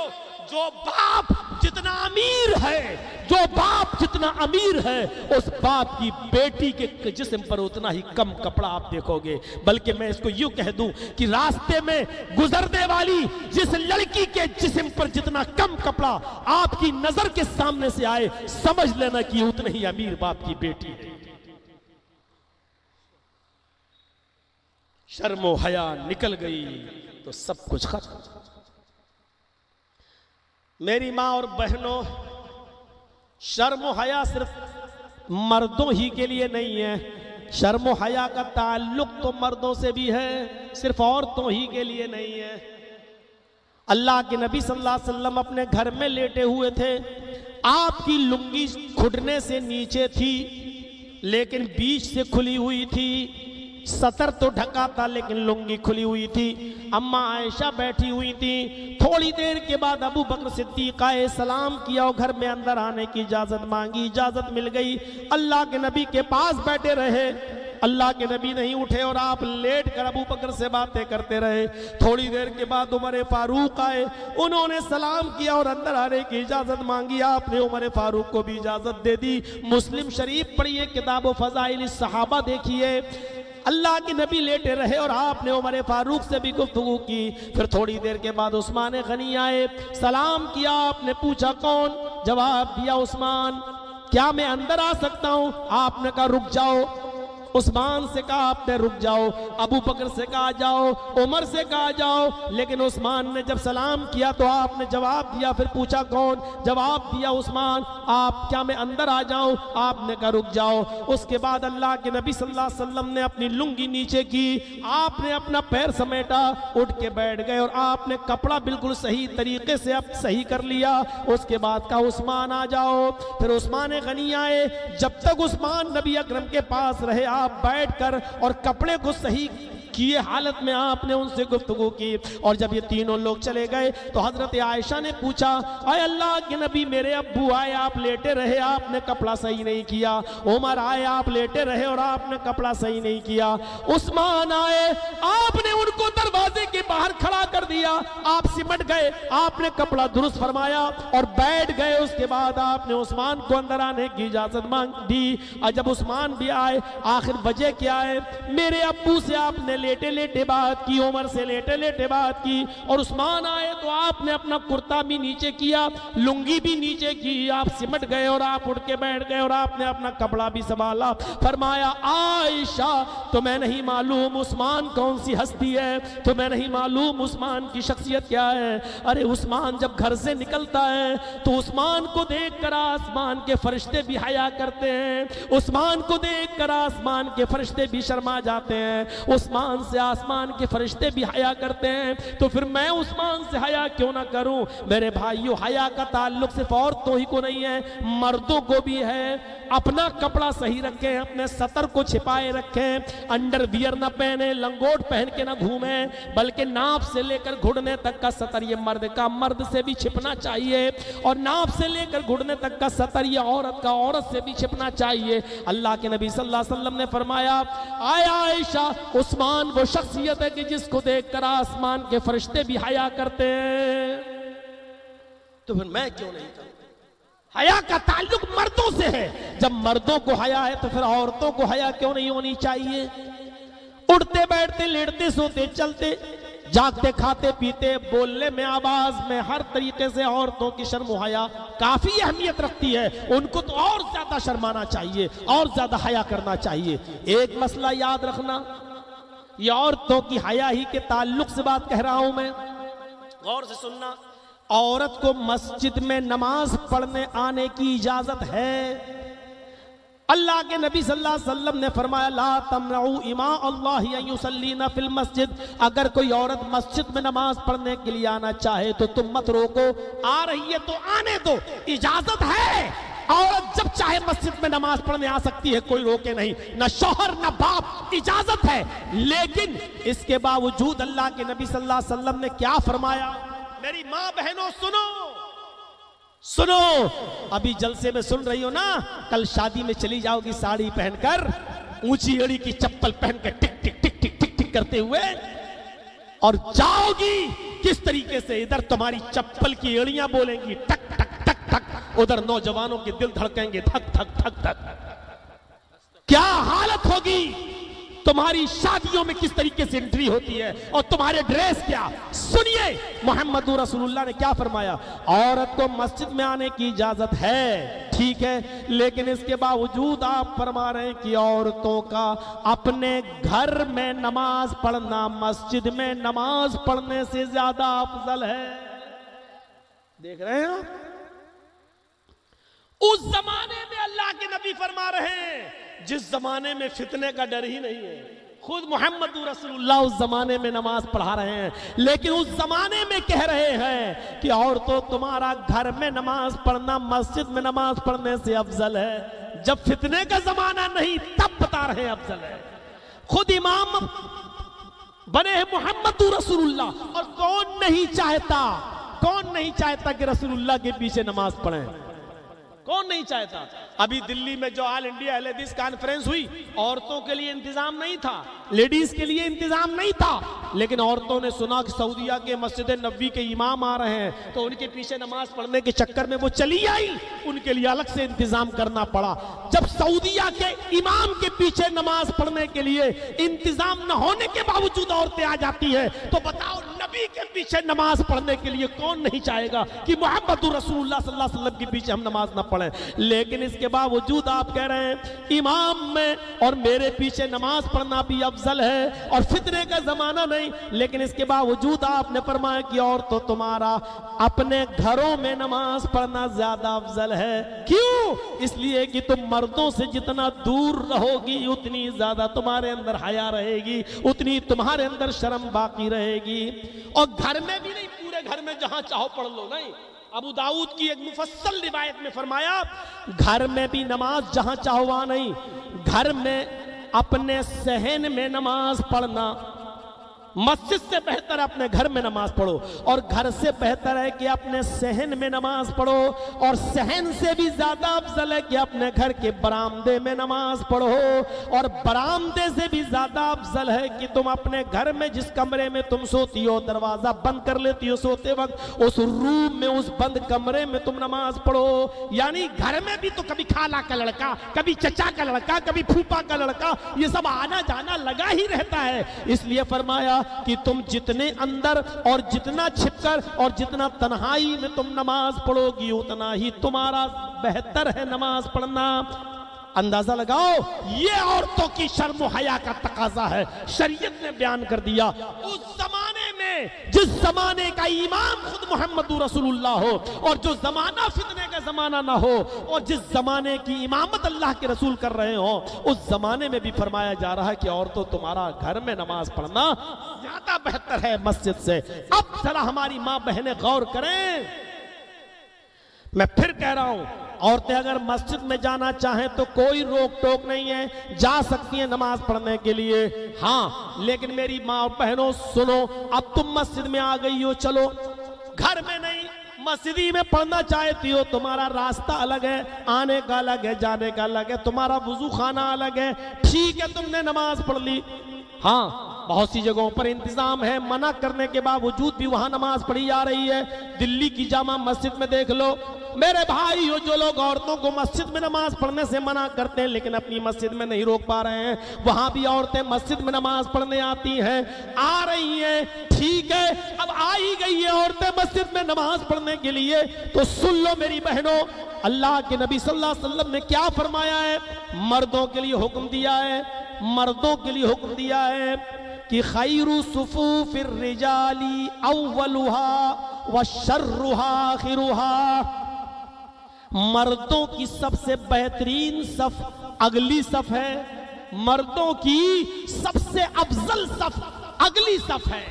जो बाप जितना अमीर है, जो बाप जितना अमीर है, उस बाप की बेटी के जिस्म पर उतना ही कम कपड़ा आप देखोगे। बल्कि मैं इसको यूं कह दूं कि रास्ते में गुजरने वाली जिस लड़की के जिस्म पर जितना कम कपड़ा आपकी नजर के सामने से आए, समझ लेना कि उतने ही अमीर बाप की बेटी है। शर्मो हया निकल गई तो सब कुछ खत्म। मेरी माँ और बहनों, शर्म हया सिर्फ मर्दों ही के लिए नहीं है, शर्म हया का ताल्लुक तो मर्दों से भी है, सिर्फ औरतों ही के लिए नहीं है। अल्लाह के नबी सल्लल्लाहु अलैहि वसल्लम अपने घर में लेटे हुए थे, आपकी लुंगी घुटने से नीचे थी लेकिन बीच से खुली हुई थी, सतर तो ढका था लेकिन लुंगी खुली हुई थी। अम्मा आयशा बैठी हुई थी। थोड़ी देर के बाद अबू बकर सिद्दीक आए, सलाम किया और घर में अंदर आने की इजाजत मांगी, इजाजत मिल गई। अल्लाह के नबी के पास बैठे रहे, अल्लाह के नबी नहीं उठे और आप लेट कर अबू बकर से बातें करते रहे। थोड़ी देर के बाद उमर फारूक आए, उन्होंने सलाम किया और अंदर आने की इजाजत मांगी। आपने उमर फारूक को भी इजाजत दे दी। मुस्लिम शरीफ पढ़िए, किताब फज़ाइल सहाबा देखिए, अल्लाह के नबी लेटे रहे और आपने उमर फारूक से भी गुफ्तगू की। फिर थोड़ी देर के बाद उस्मान गनी आए, सलाम किया, आपने पूछा कौन? जवाब दिया उस्मान। क्या मैं अंदर आ सकता हूं? आपने कहा रुक जाओ। उस्मान से कहा आपने रुक जाओ, अबू बकर से कहा जाओ, उमर से कहा जाओ, लेकिन उस्मान ने जब सलाम किया तो आपने जवाब दिया। फिर पूछा कौन? जवाब दिया उस्मान। आप, क्या मैं अंदर आ जाऊं? आपने कहा रुक जाओ। उसके बाद अल्लाह के नबी सल्लल्लाहु अलैहि वसल्लम ने अपनी लुंगी नीचे की, आपने अपना पैर समेटा, उठ के बैठ गए और आपने कपड़ा बिल्कुल सही तरीके से अब सही कर लिया। उसके बाद कहा उस्मान आ जाओ। फिर उस्मान गनी आए। जब तक उस्मान नबी अकरम के पास रहे, आप बैठकर और कपड़े को सही किए हालत में आपने उनसे गुफ्तगू की। और जब ये तीनों लोग चले गए तो हजरत आयशा ने पूछा, अय अल्लाह के नबी, मेरे अब्बू आए, आप लेटे रहे, आपने कपड़ा सही नहीं किया। उमर आए, आप लेटे रहे और आपने कपड़ा सही नहीं किया। उस्मान आए, आपने उनको दरवाजे के बाहर खड़ा कर दिया, आप सिमट गए, आपने कपड़ा दुरुस्त फरमाया और बैठ गए। उसके बाद आपने उस्मान को अंदर आने की इजाजत मांग दी। और जब उस्मान भी आए, आखिर वजह क्या है? मेरे अब्बू से आपने लेटे लेटे बात की, उमर से लेटे लेटे बात की, और उस्मान आए तो आपने अपना कुर्ता भी नीचे किया, लुंगी भी नीचे की, आप सिमट गए और आप उठ के बैठ गए और आपने अपना कपड़ा भी संभाला। फरमाया, आयशा तुम्हें नहीं मालूम उस्मान कौन सी हस्ती है, तुम्हें नहीं मालूम उस्मान की शख्सियत क्या है। अरे उस्मान जब घर से निकलता है तो उस्मान को देखकर आसमान के फरिश्ते भी हया करते हैं, उस्मान को देखकर आसमान के फरिश्ते भी शर्मा जाते हैं, उस्मान से आसमान के फरिश्ते भी हया करते हैं। तो फिर मैं उस्मान से हया क्यों ना करूं? मेरे भाइयों, हया का ताल्लुक सिर्फ औरतों ही को नहीं है, मर्दों को भी है। अपना कपड़ा सही रखें, अपने सतर को छिपाए रखें, अंडरवियर ना पहने, लंगोट पहन के ना घूमे, बल्कि नाप से लेकर घुटने तक का सतर ये मर्द का, मर्द से भी छिपना चाहिए, और नाप से लेकर घुटने तक का सतर ये औरत का, औरत से भी छिपना चाहिए। अल्लाह के नबी सल्लल्लाहु अलैहि वसल्लम ने फरमाया, आयशा, उस्मान वो शख्सियत है कि जिसको देखकर आसमान के फरिश्ते भी हया करते हैं, तो फिर मैं क्यों नहीं करूं? हया का ताल्लुक मर्दों से है। जब मर्दों को हया है तो फिर औरतों को हया क्यों नहीं होनी चाहिए? उठते बैठते, लेटते, सोते, चलते, जागते खाते पीते बोलने में आवाज में हर तरीके से औरतों की शर्म हया काफी अहमियत रखती है। उनको तो और ज्यादा शर्माना चाहिए और ज्यादा हया करना चाहिए। एक मसला याद रखना, ये औरतों की हया ही के ताल्लुक से बात कह रहा हूं मैं, गौर से सुनना। औरत को मस्जिद में नमाज पढ़ने आने की इजाजत है। अल्लाह के नबी सल्लल्लाहु अलैहि वसल्लम ने फरमाया ला तमनऊ इमा अल्लाह युसल्लीना फिल मस्जिद, अगर कोई औरत मस्जिद में नमाज पढ़ने के लिए आना चाहे तो तुम मत रोको, आ रही है तो आने दो, इजाजत है। औरत जब चाहे मस्जिद में नमाज पढ़ने आ सकती है, कोई रोके नहीं, न शौहर न बाप, इजाजत है। लेकिन इसके बावजूद अल्लाह के नबी सल्लल्लाहु अलैहि वसल्लम ने क्या फरमाया, मेरी माँ बहनों सुनो सुनो, अभी जलसे में सुन रही हो ना, कल शादी में चली जाओगी साड़ी पहनकर, ऊंची एड़ी की चप्पल पहन के टिक टिक टिक टिक टिक टिक करते हुए, और जाओगी किस तरीके से, इधर तुम्हारी चप्पल की एड़ियां बोलेंगी टक टक टक टक, उधर नौजवानों के दिल धड़केंगे धक धक धक धक। क्या हालत होगी तुम्हारी शादियों में, किस तरीके से एंट्री होती है, और तुम्हारे ड्रेस क्या। सुनिए मोहम्मद रसूलुल्लाह ने क्या फरमाया, औरत को मस्जिद में आने की इजाजत है, ठीक है, लेकिन इसके बावजूद आप फरमा रहे हैं कि औरतों का अपने घर में नमाज पढ़ना मस्जिद में नमाज पढ़ने से ज्यादा अफजल है। देख रहे हैं आप, उस जमाने में अल्लाह के नबी फरमा रहे हैं जिस जमाने में फितने का डर ही नहीं है, खुद मोहम्मद रसूलुल्लाह उस जमाने में नमाज पढ़ा रहे हैं, लेकिन उस जमाने में कह रहे हैं कि औरतों तुम्हारा घर में नमाज पढ़ना मस्जिद में नमाज पढ़ने से अफजल है। जब फितने का जमाना नहीं तब बता रहे हैं अफजल है। खुद इमाम बने हैं मोहम्मद रसूलुल्लाह, और कौन नहीं चाहता कि रसूलुल्लाह के पीछे नमाज पढ़ें, कौन नहीं चाहता। अभी दिल्ली में जो ऑल इंडिया अहले हदीस कॉन्फ्रेंस हुई, औरतों के लिए इंतजाम नहीं था, लेडीज के लिए इंतजाम नहीं था, लेकिन औरतों ने सुना कि सऊदीया के मस्जिद नबवी के इमाम आ रहे हैं, तो उनके पीछे नमाज पढ़ने के चक्कर में वो चली आई, उनके लिए अलग से इंतजाम करना पड़ा। जब सऊदीया के इमाम के पीछे नमाज पढ़ने के लिए इंतजाम न होने के बावजूद औरतें आ जाती है, तो बताओ नबी के पीछे नमाज पढ़ने के लिए कौन नहीं चाहेगा कि मोहम्मद रसूलुल्लाह सल्लल्लाहु अलैहि वसल्लम के पीछे हम नमाज न पढ़ें। लेकिन इसके बावजूद आप कह रहे हैं इमाम में और मेरे पीछे नमाज पढ़ना भी अफजल है, और फितने का जमाना नहीं, लेकिन इसके बावजूद आपने फरमाया कि और तो तुम्हारा अपने घरों में नमाज पढ़ना ज्यादा अफजल है। क्यों? इसलिए कि तुम मर्दों से जितना दूर रहोगी उतनी ज्यादा तुम्हारे अंदर हया रहेगी, उतनी तुम्हारे अंदर शर्म बाकी रहेगी। और घर में भी नहीं, पूरे घर में जहां चाहो पढ़ लो, नहीं। अबू दाऊद की एक मुफस्सल रिवायत में फरमाया घर में भी नमाज जहां चाहो वहां नहीं, घर में अपने सहन में नमाज पढ़ना मस्जिद से बेहतर अपने घर में नमाज पढ़ो, और घर से बेहतर है कि अपने सहन में नमाज पढ़ो, और सहन से भी ज्यादा अफजल है कि अपने घर के बरामदे में नमाज पढ़ो, और बरामदे से भी ज्यादा अफजल है कि तुम अपने घर में जिस कमरे में तुम सोती हो दरवाजा बंद कर लेती हो सोते वक्त, उस रूम में उस बंद कमरे में तुम नमाज पढ़ो। यानी घर में भी तो कभी खाला का लड़का, कभी चचा का लड़का, कभी फूफा का लड़का, ये सब आना जाना लगा ही रहता है। इसलिए फरमाया कि तुम जितने अंदर और जितना छिपकर और जितना तन्हाई में तुम नमाज पढ़ोगी उतना ही तुम्हारा बेहतर है नमाज पढ़ना। अंदाजा लगाओ, ये औरतों की शर्म हया का तकाजा है, शरीयत ने बयान कर दिया। उस जमाने में जिस जमाने का इमाम खुद मोहम्मद रसूलुल्लाह हो, और जो जमाना फितने का जमाना ना हो, और जिस जमाने की इमामत अल्लाह के रसूल कर रहे हो, उस जमाने में भी फरमाया जा रहा है कि औरतों तुम्हारा घर में नमाज पढ़ना ज्यादा बेहतर है मस्जिद से। अब जरा हमारी माँ बहनें गौर करें, मैं फिर कह रहा हूं, औरतें अगर मस्जिद में जाना चाहें तो कोई रोक टोक नहीं है, जा सकती हैं नमाज पढ़ने के लिए। हाँ, लेकिन मेरी माँ और बहनों सुनो, अब तुम मस्जिद में आ गई हो, चलो घर में नहीं मस्जिद में पढ़ना चाहती हो, तुम्हारा रास्ता अलग है, आने का अलग है, जाने का अलग है, तुम्हारा वुजू खाना अलग है, ठीक है तुमने नमाज पढ़ ली। हाँ, बहुत सी जगहों पर इंतजाम है, मना करने के बावजूद भी वहां नमाज पढ़ी जा रही है। दिल्ली की जामा मस्जिद में देख लो मेरे भाई, जो लोग औरतों को मस्जिद में नमाज पढ़ने से मना करते हैं लेकिन अपनी मस्जिद में नहीं रोक पा रहे हैं, वहां भी औरतें मस्जिद में नमाज पढ़ने आती हैं, आ रही हैं, ठीक है। अब आ ही गई है औरतें मस्जिद में नमाज पढ़ने के लिए, तो सुन लो मेरी बहनों, अल्लाह के नबी सल्लल्लाहु अलैहि वसल्लम ने क्या फरमाया है, मर्दों के लिए हुक्म दिया है, मर्दों के लिए हुक्म दिया है कि खैरु सुफूफिर रिजाली अव्वलुहा व शर्रुहा आखिरुहा, मर्दों की सबसे बेहतरीन सफ अगली सफ है, मर्दों की सबसे अफजल सफ अगली सफ है।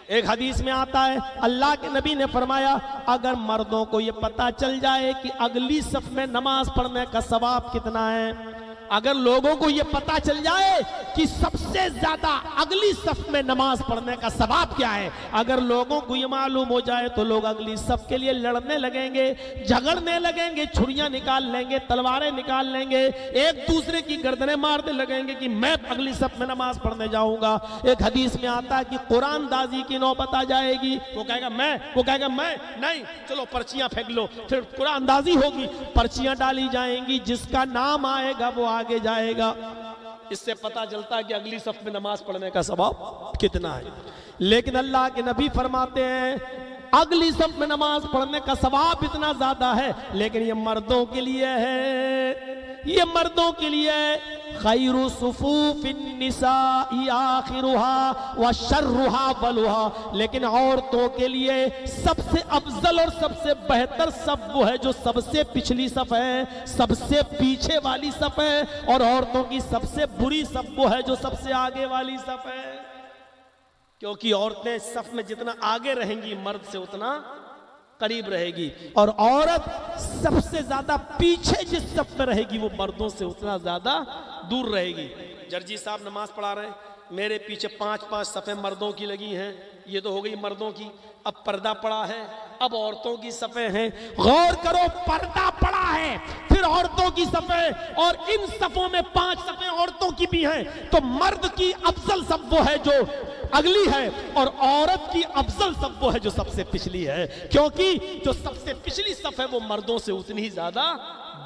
एक हदीस में आता है अल्लाह के नबी ने फरमाया, अगर मर्दों को यह पता चल जाए कि अगली सफ में नमाज पढ़ने का सवाब कितना है, अगर लोगों को यह पता चल जाए कि सबसे ज्यादा अगली सफ में नमाज पढ़ने का सवाब क्या है, अगर लोगों को यह मालूम हो जाए तो लोग अगली सफ के लिए लड़ने लगेंगे, झगड़ने लगेंगे, छुरियां निकाल लेंगे, तलवारें निकाल लेंगे, एक दूसरे की गर्दनें मारने लगेंगे कि मैं अगली सफ में नमाज पढ़ने जाऊंगा। एक हदीस में आता है कि कुरानदाजी की नौबत आ जाएगी, वो कहेगा मैं नहीं, चलो पर्चियां फेंक लो, फिर कुरानदाजी होगी, पर्चियां डाली जाएंगी, जिसका नाम आएगा वो आगे जाएगा। इससे पता चलता है कि अगली सफ में नमाज पढ़ने का सवाब कितना है। लेकिन अल्लाह के नबी फरमाते हैं अगली सफ में नमाज पढ़ने का सवाब इतना ज्यादा है, लेकिन ये मर्दों के लिए है, ये मर्दों के लिए खैरु सुफूफिन निसाई आखिरुहा व शर्रुहा वलुहा, लेकिन औरतों के लिए सबसे अफजल और सबसे बेहतर सफ वो है जो सबसे पिछली सफ है, सबसे पीछे वाली सफ है, और औरतों की सबसे बुरी सफ वो है जो सबसे आगे वाली सफ है। क्योंकि औरतें सफ में जितना आगे रहेंगी मर्द से उतना करीब रहेगी, और औरत सबसे ज्यादा पीछे जिस सफ में रहेगी वो मर्दों से उतना ज्यादा दूर रहेगी। जर्जी साहब नमाज पढ़ा रहे हैं, मेरे पीछे 5-5 सफ़े मर्दों की लगी हैं, ये तो हो गई मर्दों की। अब पर्दा पड़ा है, अब औरतों की सफ़े हैं। गौर करो, पर्दा पड़ा है, फिर औरतों की सफ़े, और इन सफ़ों में 5 सफ़े औरतों की भी हैं। तो मर्द की अफजल सफ़ वो है जो अगली है, और औरत की अफजल सफ़ वो है जो सबसे पिछली है, क्योंकि जो सबसे पिछली सफ़ है वो मर्दों से उतनी ही ज्यादा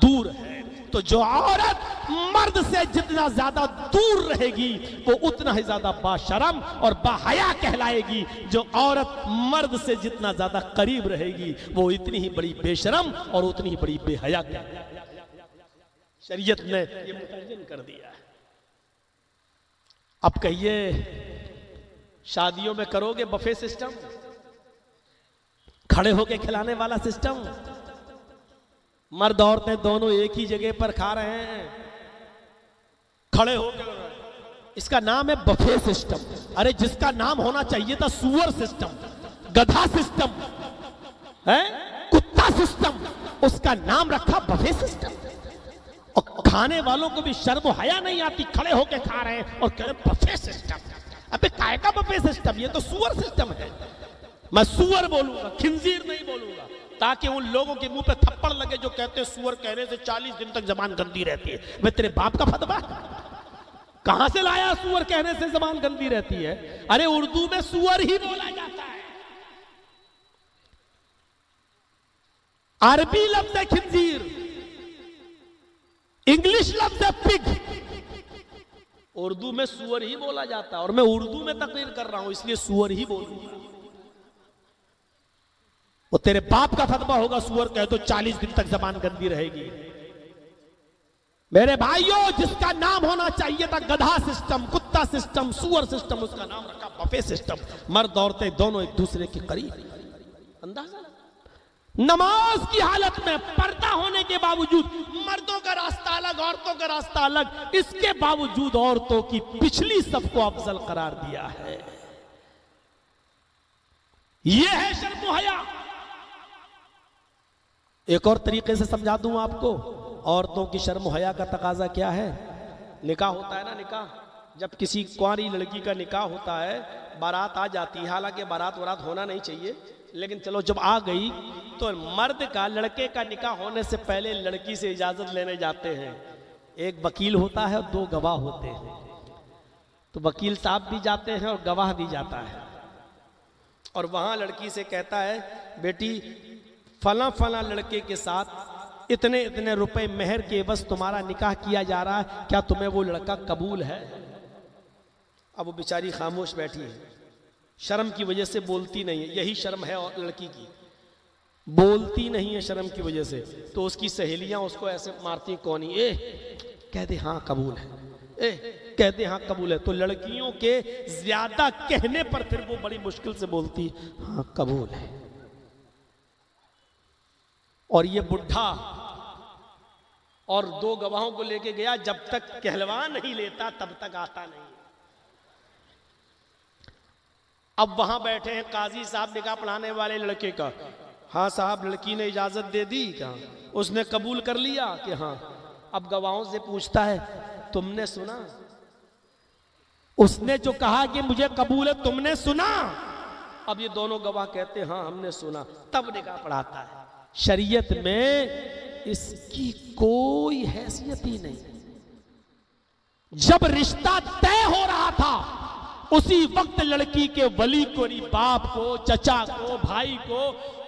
दूर है। तो जो औरत मर्द से जितना ज्यादा दूर रहेगी वो उतना ही ज्यादा बाशरम और बाहया कहलाएगी, जो औरत मर्द से जितना ज्यादा करीब रहेगी वो इतनी ही बड़ी बेशरम और उतनी ही बड़ी बेहया कहलाएगी। शरीयत ने ये मुतय्यन कर दिया है। अब कहिए शादियों में करोगे बफे सिस्टम, खड़े होके खिलाने वाला सिस्टम? मर्द औरतें दोनों एक ही जगह पर खा रहे हैं, खड़े होकर, इसका नाम है बफे सिस्टम। अरे जिसका नाम होना चाहिए था सुअर सिस्टम, गधा सिस्टम है, कुत्ता सिस्टम, उसका नाम रखा बफे सिस्टम। और खाने वालों को भी शर्म हया नहीं आती, खड़े होकर खा रहे हैं और कह रहे बफे सिस्टम। अबे काय का बफे सिस्टम, ये तो सुअर सिस्टम है। मैं सुअर बोलूंगा, खिंजीर नहीं बोलूंगा, ताकि उन लोगों के मुंह पे थप्पड़ लगे जो कहते हैं सुअर कहने से 40 दिन तक जबान गंदी रहती है। मैं तेरे बाप का फतवा कहां से लाया सुअर कहने से जबान गंदी रहती है? अरे उर्दू में सुअर ही बोला जाता है, अरबी लफ्ज है खिंजीर, इंग्लिश लफ्ज है पिग, उर्दू में सुअर ही बोला जाता है। और मैं उर्दू में तकरीर कर रहा हूं इसलिए सुअर ही बोलूंगा। वो तेरे बाप का फतवा होगा सुअर कहे तो 40 दिन तक जबान गंदी रहेगी। मेरे भाइयों, जिसका नाम होना चाहिए था गधा सिस्टम, कुत्ता सिस्टम, सुअर सिस्टम, उसका नाम रखा बफे सिस्टम। मर्द औरतें दोनों एक दूसरे के करीब। अंदाजा, नमाज की हालत में पर्दा होने के बावजूद मर्दों का रास्ता अलग, औरतों का रास्ता अलग, इसके बावजूद औरतों की पिछली सफ को अफजल करार दिया है। यह है शर्म हया। एक और तरीके से समझा दूं आपको, औरतों की शर्म हया का तकाजा क्या है। निकाह होता है ना, निकाह, जब किसी कुंवारी लड़की का निकाह होता है, बारात आ जाती है, हालांकि बारात वरात होना नहीं चाहिए, लेकिन चलो जब आ गई तो मर्द का लड़के का निकाह होने से पहले लड़की से इजाजत लेने जाते हैं। एक वकील होता है और 2 गवाह होते हैं। तो वकील साहब भी जाते हैं और गवाह भी जाता है, और वहां लड़की से कहता है, बेटी फला फला लड़के के साथ इतने इतने रुपए मेहर के बस तुम्हारा निकाह किया जा रहा है, क्या तुम्हें वो लड़का कबूल है? अब वो बेचारी खामोश बैठी है, शर्म की वजह से बोलती नहीं है। यही शर्म है और लड़की की, बोलती नहीं है शर्म की वजह से। तो उसकी सहेलियां उसको ऐसे मारती, कौन ही कह दे हाँ कबूल है, कहते हाँ कबूल है। तो लड़कियों के ज्यादा कहने पर फिर वो बड़ी मुश्किल से बोलती हाँ कबूल है। और ये बुढ़ा और 2 गवाहों को लेके गया, जब तक कहलवा नहीं लेता तब तक आता नहीं। अब वहां बैठे हैं काजी साहब, निकाह पढ़ाने वाले लड़के का। हाँ साहब, लड़की ने इजाजत दे दी, क्या उसने कबूल कर लिया कि हाँ। अब गवाहों से पूछता है, तुमने सुना? उसने जो कहा कि मुझे कबूल है, तुमने सुना? अब ये दोनों गवाह कहते हैं हाँ हमने सुना। तब निकाह पढ़ाता है। शरीयत में इसकी कोई हैसियत ही नहीं। जब रिश्ता तय हो रहा था उसी वक्त लड़की के वली को, बाप को, चचा को, भाई को,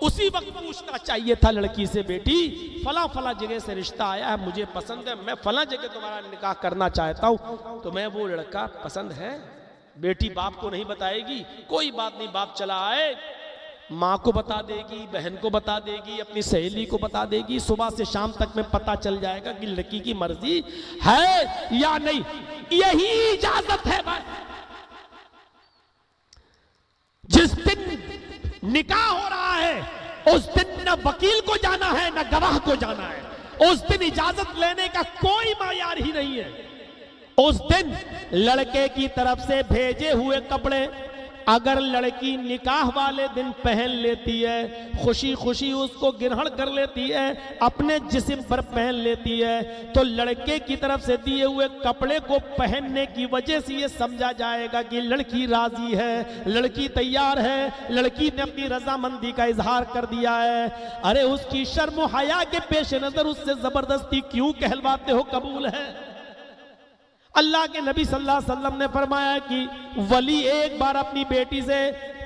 उसी वक्त पूछना चाहिए था लड़की से, बेटी फला फला जगह से रिश्ता आया है, मुझे पसंद है, मैं फला जगह तुम्हारा निकाह करना चाहता हूं, तुम्हें वो लड़का पसंद है? बेटी बाप को नहीं बताएगी, कोई बात नहीं, बाप चला आए, माँ को बता देगी, बहन को बता देगी, अपनी सहेली को बता देगी, सुबह से शाम तक में पता चल जाएगा कि लड़की की मर्जी है या नहीं। यही इजाजत है बस। जिस दिन निकाह हो रहा है उस दिन न वकील को जाना है न गवाह को जाना है। उस दिन इजाजत लेने का कोई मायार ही नहीं है। उस दिन लड़के की तरफ से भेजे हुए कपड़े अगर लड़की निकाह वाले दिन पहन लेती है, खुशी खुशी उसको ग्रहण कर लेती है, अपने जिस्म पर पहन लेती है, तो लड़के की तरफ से दिए हुए कपड़े को पहनने की वजह से ये समझा जाएगा कि लड़की राजी है, लड़की तैयार है, लड़की ने अपनी रजामंदी का इजहार कर दिया है। अरे उसकी शर्म हया के पेश नजर उससे जबरदस्ती क्यों कहलवाते हो कबूल है? अल्लाह के नबी सल्लल्लाहु अलैहि वसल्लम ने फरमाया कि वली एक बार अपनी बेटी से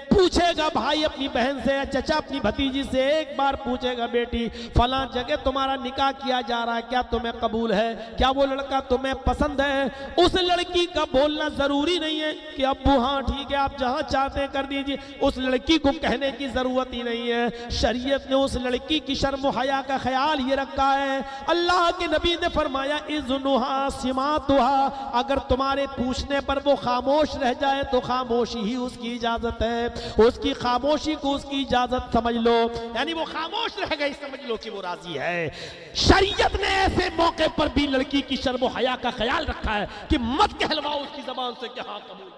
पूछेगा, भाई अपनी बहन से या चचा अपनी भतीजी से एक बार पूछेगा, बेटी फला जगह तुम्हारा निकाह किया जा रहा है, क्या तुम्हें कबूल है? क्या वो लड़का तुम्हें पसंद है? उस लड़की का बोलना जरूरी नहीं है कि अब्बू हाँ ठीक है आप जहां चाहते हैं कर दीजिए। उस लड़की को कहने की जरूरत ही नहीं है। शरीयत ने उस लड़की की शर्म हया का ख्याल ये रखा है। अल्लाह के नबी ने फरमाया इज़्नुहा सिमातुहा, अगर तुम्हारे पूछने पर वो खामोश रह जाए तो खामोशी ही उसकी इजाजत है। उसकी खामोशी को उसकी इजाजत समझ लो, यानी वो खामोश रह गई, समझ लो कि वो राजी है। शरीयत ने ऐसे मौके पर भी लड़की की शर्म हया का ख्याल रखा है कि मत कहलवाओ उसकी जबान से कि हाँ कबूल।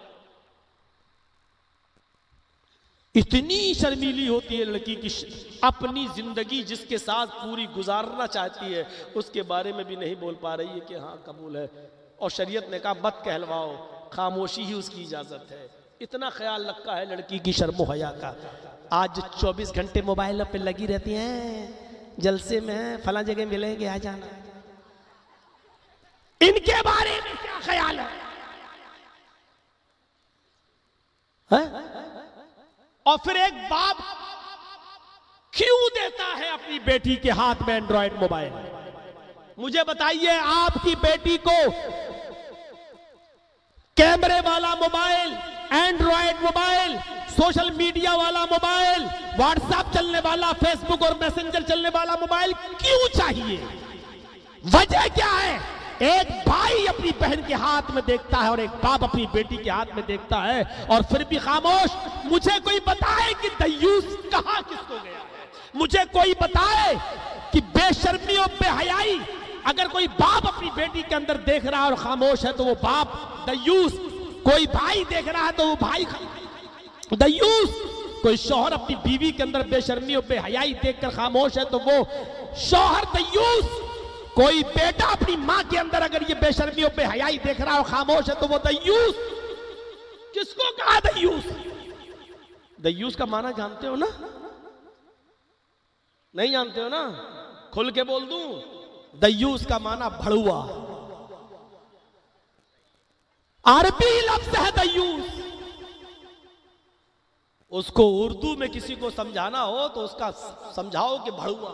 इतनी शर्मीली होती है लड़की की, अपनी जिंदगी जिसके साथ पूरी गुजारना चाहती है उसके बारे में भी नहीं बोल पा रही है कि हाँ कबूल है। और शरीयत ने कहा मत कहलवाओ, खामोशी ही उसकी इजाजत है। इतना ख्याल रखा है लड़की की शर्म हया का। आज 24 घंटे मोबाइल पे लगी रहती हैं, जलसे में फला जगह मिलेंगे आ जाना। इनके बारे में क्या ख्याल है? और फिर एक बाप क्यों देता है अपनी बेटी के हाथ में एंड्रॉयड मोबाइल? मुझे बताइए, आपकी बेटी को कैमरे वाला mobile, Android mobile, social media वाला मोबाइल, व्हाट्सएप चलने वाला, फेसबुक और मैसेंजर चलने वाला मोबाइल क्यों चाहिए? वजह क्या है? एक भाई अपनी बहन के हाथ में देखता है और एक बाप अपनी बेटी के हाथ में देखता है और फिर भी खामोश। मुझे कोई बताए कि दयूस कहां किसको गया? मुझे कोई बताए कि बेशर्मी और बेहयाई अगर कोई बाप अपनी बेटी के अंदर देख रहा है और खामोश है तो वो बाप दयूस। कोई भाई देख रहा है तो वो भाई दयूस। कोई शौहर अपनी बीवी के अंदर बेशर्मी और बेहयाई देखकर खामोश है तो वो शौहर दयूस। कोई बेटा अपनी मां के अंदर अगर ये बेशर्मी और बेहयाई देख रहा है और खामोश है तो वो दयूस। किसको कहा दयूस? दयूस का माना जानते हो ना? नहीं जानते हो ना? खुल के बोल दूं, दयूस का माना भड़ुआ। अरबी लफ्ज है दयूस। उसको उर्दू में किसी को समझाना हो तो उसका समझाओ कि भड़ुआ।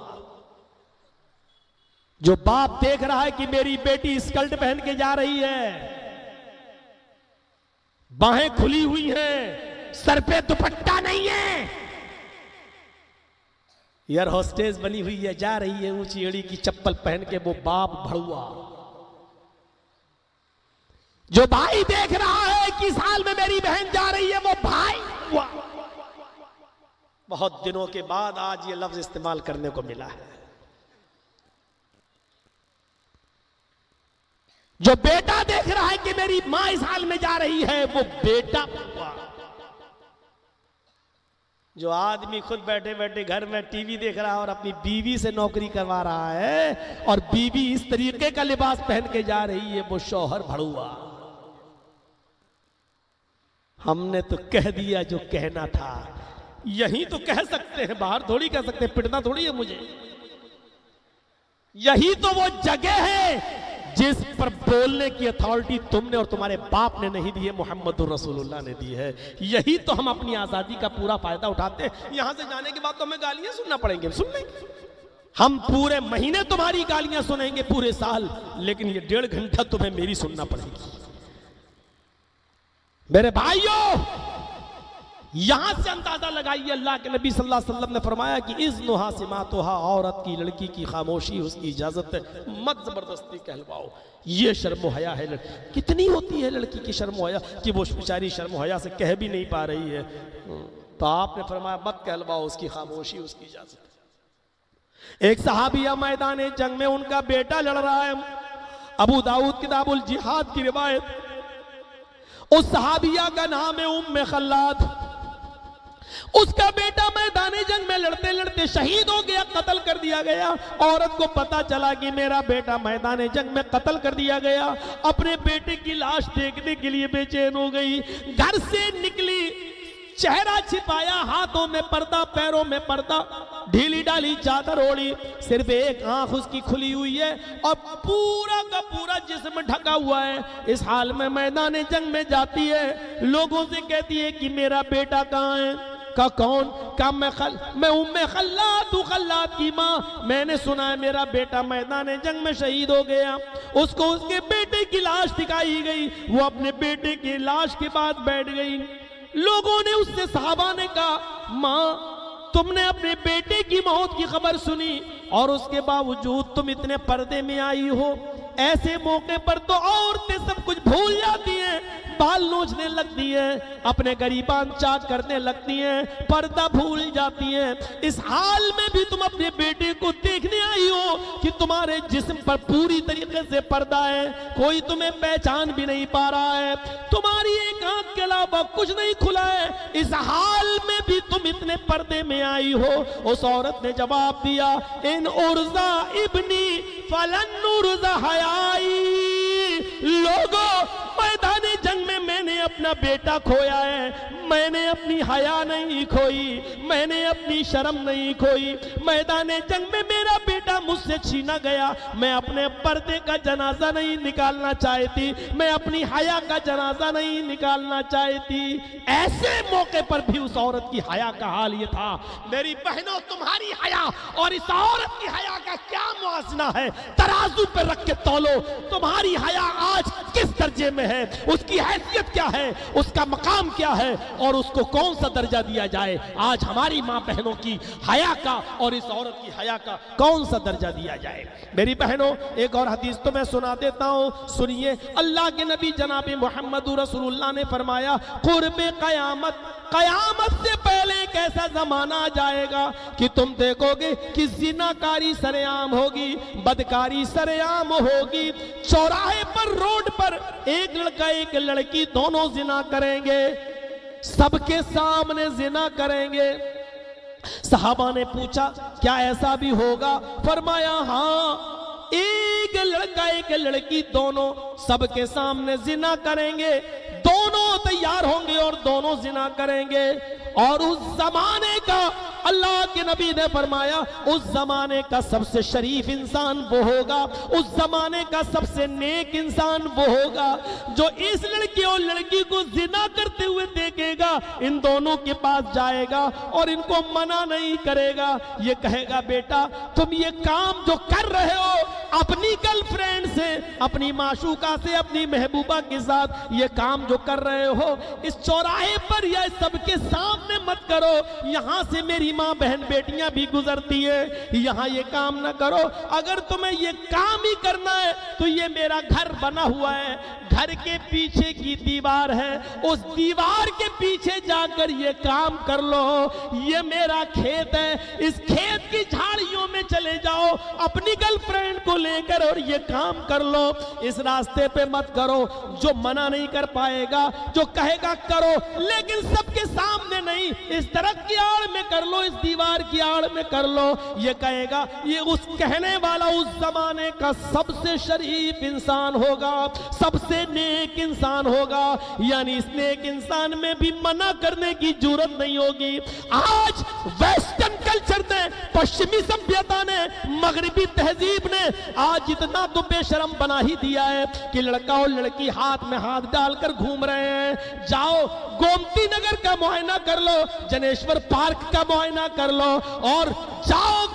जो बाप देख रहा है कि मेरी बेटी स्कर्ट पहन के जा रही है, बाहें खुली हुई हैं, सर पे दुपट्टा नहीं है, एयर होस्टेस बनी हुई है, जा रही है ऊंची एड़ी की चप्पल पहन के, वो बाप भड़ुआ। जो भाई देख रहा है कि साल में मेरी बहन जा रही है, वो भाई हुआ। बहुत दिनों के बाद आज ये लफ्ज इस्तेमाल करने को मिला है। जो बेटा देख रहा है कि मेरी मां इस हाल में जा रही है, वो बेटा हुआ। जो आदमी खुद बैठे बैठे घर में टीवी देख रहा है और अपनी बीवी से नौकरी करवा रहा है और बीवी इस तरीके का लिबास पहन के जा रही है, वो शौहर भड़ुआ। हमने तो कह दिया जो कहना था। यही तो कह सकते हैं, बाहर थोड़ी कह सकते, पिटना थोड़ी है मुझे। यही तो वो जगह है जिस पर बोलने की अथॉरिटी तुमने और तुम्हारे बाप ने नहीं दी है, मोहम्मदुर रसूलुल्लाह ने दी है। यही तो हम अपनी आजादी का पूरा फायदा उठाते हैं। यहां से जाने के बाद तो हमें गालियां सुनना पड़ेंगे, सुन लेंगे हम। पूरे महीने तुम्हारी गालियां सुनेंगे, पूरे साल, लेकिन ये 1.5 घंटा तुम्हें मेरी सुनना पड़ेगी। मेरे भाइयों, यहां से अंदाजा लगाइए, अल्लाह के नबी सल्लल्लाहु अलैहि वसल्लम ने फरमाया कि इज़्नुहा सिमातुहा, औरत की, लड़की की खामोशी उसकी इजाजत है, मत जबरदस्ती कहलवाओ। ये शर्म हया है। कितनी होती है लड़की की शर्म हया कि वो बेचारी शर्म हया से कह भी नहीं पा रही है। तो आपने फरमाया मत कहलवाओ, उसकी खामोशी उसकी इजाजत। एक सहाबिया मैदान जंग में उनका बेटा लड़ रहा है। अबू दाऊद किताबुल जिहाद की रिवायत। उस सहाबिया का नाम है उम्मे खल्लाद। उसका बेटा मैदान जंग में लड़ते लड़ते शहीद हो गया, कत्ल कर दिया गया। औरत को पता चला कि मेरा बेटा मैदान जंग में कत्ल कर दिया गया। अपने बेटे की लाश देखने के लिए बेचैन हो गई। घर से निकली, चेहरा छिपाया, हाथों में पर्दा, पैरों में पर्दा, ढीली डाली चादर ओढ़ी, सिर्फ एक आंख उसकी खुली हुई है और पूरा का पूरा जिस्म ढका हुआ है। इस हाल में मैदान जंग में जाती है, लोगों से कहती है कि मेरा बेटा कहाँ है। का कौन? का मैं उम्मे खल्लाद हूं, खल्लाद की माँ। मैंने सुना है मेरा बेटा मैदान जंग में शहीद हो गया। उसको उसके बेटे की लाश दिखाई गई। वो अपने बेटे की लाश के पास बैठ गई। लोगों ने उससे, सहाबा ने कहा, माँ तुमने अपने बेटे की मौत की खबर सुनी और उसके बावजूद तुम इतने पर्दे में आई हो। ऐसे मौके पर तो औरतें सब कुछ भूल जाती हैं, बाल नोचने लगती हैं, अपने गरीबान चाक करने लगती हैं, पर्दा भूल जाती हैं। इस हाल में भी तुम अपने बेटे को देखने आई हो कि तुम्हारे जिस्म पर पूरी तरीके से पर्दा है, कोई तुम्हें पहचान भी नहीं पा रहा है, तुम्हारी एक आंख के अलावा कुछ नहीं खुला है। इस हाल में भी तुम इतने पर्दे में आई हो। उस औरत ने जवाब दिया, इन उर्जा इब्नी फलन उर्जा हयाई। लोगों, मैदान जंग में मैंने अपना बेटा खोया है, मैंने अपनी हया नहीं खोई, मैंने अपनी शर्म नहीं खोई। मैदान जंग में मेरा बेटा मुझसे छीना गया, मैं अपने पर्दे का जनाजा नहीं निकालना चाहती, मैं अपनी हया का जनाजा नहीं निकालना चाहती। ऐसे मौके पर भी उस औरत की हया का हाल ये था। मेरी बहनों, तुम्हारी हया और इस औरत की हया का क्या मुआवजना है? तराजू पे रख के तौलो। तुम्हारी हया आज किस दर्जे में है, उसकी हैसियत क्या है, उसका मकाम क्या है और उसको कौन सा दर्जा दिया जाए। आज हमारी मां बहनों की हया का और इस औरत की हया का कौन सा दर्जा दिया जाए। मेरी बहनों, एक और हदीस तो मैं सुना देता हूं, सुनिए। अल्लाह के नबी जनाब मोहम्मद रसूलुल्लाह ने फरमाया, कुर्बे कयामत, कयामत से पहले एक ऐसा जमाना आ जाएगा कि तुम देखोगे कि जिनाकारी सरेआम होगी, बदकारी सरेआम होगी। चौराहे पर, रोड पर एक लड़का एक लड़की दोनों जिना करेंगे, सबके सामने जिना करेंगे। सहाबा ने पूछा, क्या ऐसा भी होगा? फरमाया, हाँ, एक लड़का एक लड़की दोनों सबके सामने जिना करेंगे, दोनों तैयार होंगे और दोनों जिना करेंगे। और उस जमाने का अल्लाह के नबी ने फरमाया उस जमाने का सबसे शरीफ इंसान वो होगा, उस जमाने का सबसे नेक इंसान वो होगा जो इस लड़की और लड़की को जिना करते हुए देखेगा, इन दोनों के पास जाएगा और इनको मना नहीं करेगा। ये कहेगा बेटा तुम ये काम जो कर रहे हो अपनी गर्लफ्रेंड से, अपनी माशूका से, अपनी महबूबा के साथ ये काम जो कर रहे हो इस चौराहे पर या सबके सामने मत करो, यहां से मेरी माँ बहन बेटियां भी गुजरती है, यहां ये काम ना करो। अगर तुम्हें ये काम ही करना है तो ये मेरा घर बना हुआ है, घर के पीछे की दीवार है, उस दीवार के पीछे जाकर ये काम कर लो। ये मेरा खेत है, इस खेत की झाड़ियों में चले जाओ अपनी गर्लफ्रेंड को लेकर और ये काम कर लो। इस रास्ते पे मत करो, जो मना नहीं कर पाएगा, जो कहेगा करो, लेकिन सबके सामने नहीं, इस दरख्त की आड़ में कर लो, इस दीवार की आड़ में कर लो। ये कहेगा, ये उस कहने वाला उस जमाने का सबसे शरीफ इंसान होगा, सबसे नेक इंसान होगा। यानी इस नेक इंसान में भी मना करने की जरूरत नहीं होगी। आज वेस्टर्न कल्चर ने, पश्चिमी सभ्यता ने, मगरिबी तहजीब ने आज इतना तो बेशरम बना ही दिया है कि लड़का और लड़की हाथ में हाथ डालकर घूम रहे हैं। जाओ गोमती नगर का मुआयना कर लो, जनेश्वर पार्क का मुआयना कर लो, और जाओ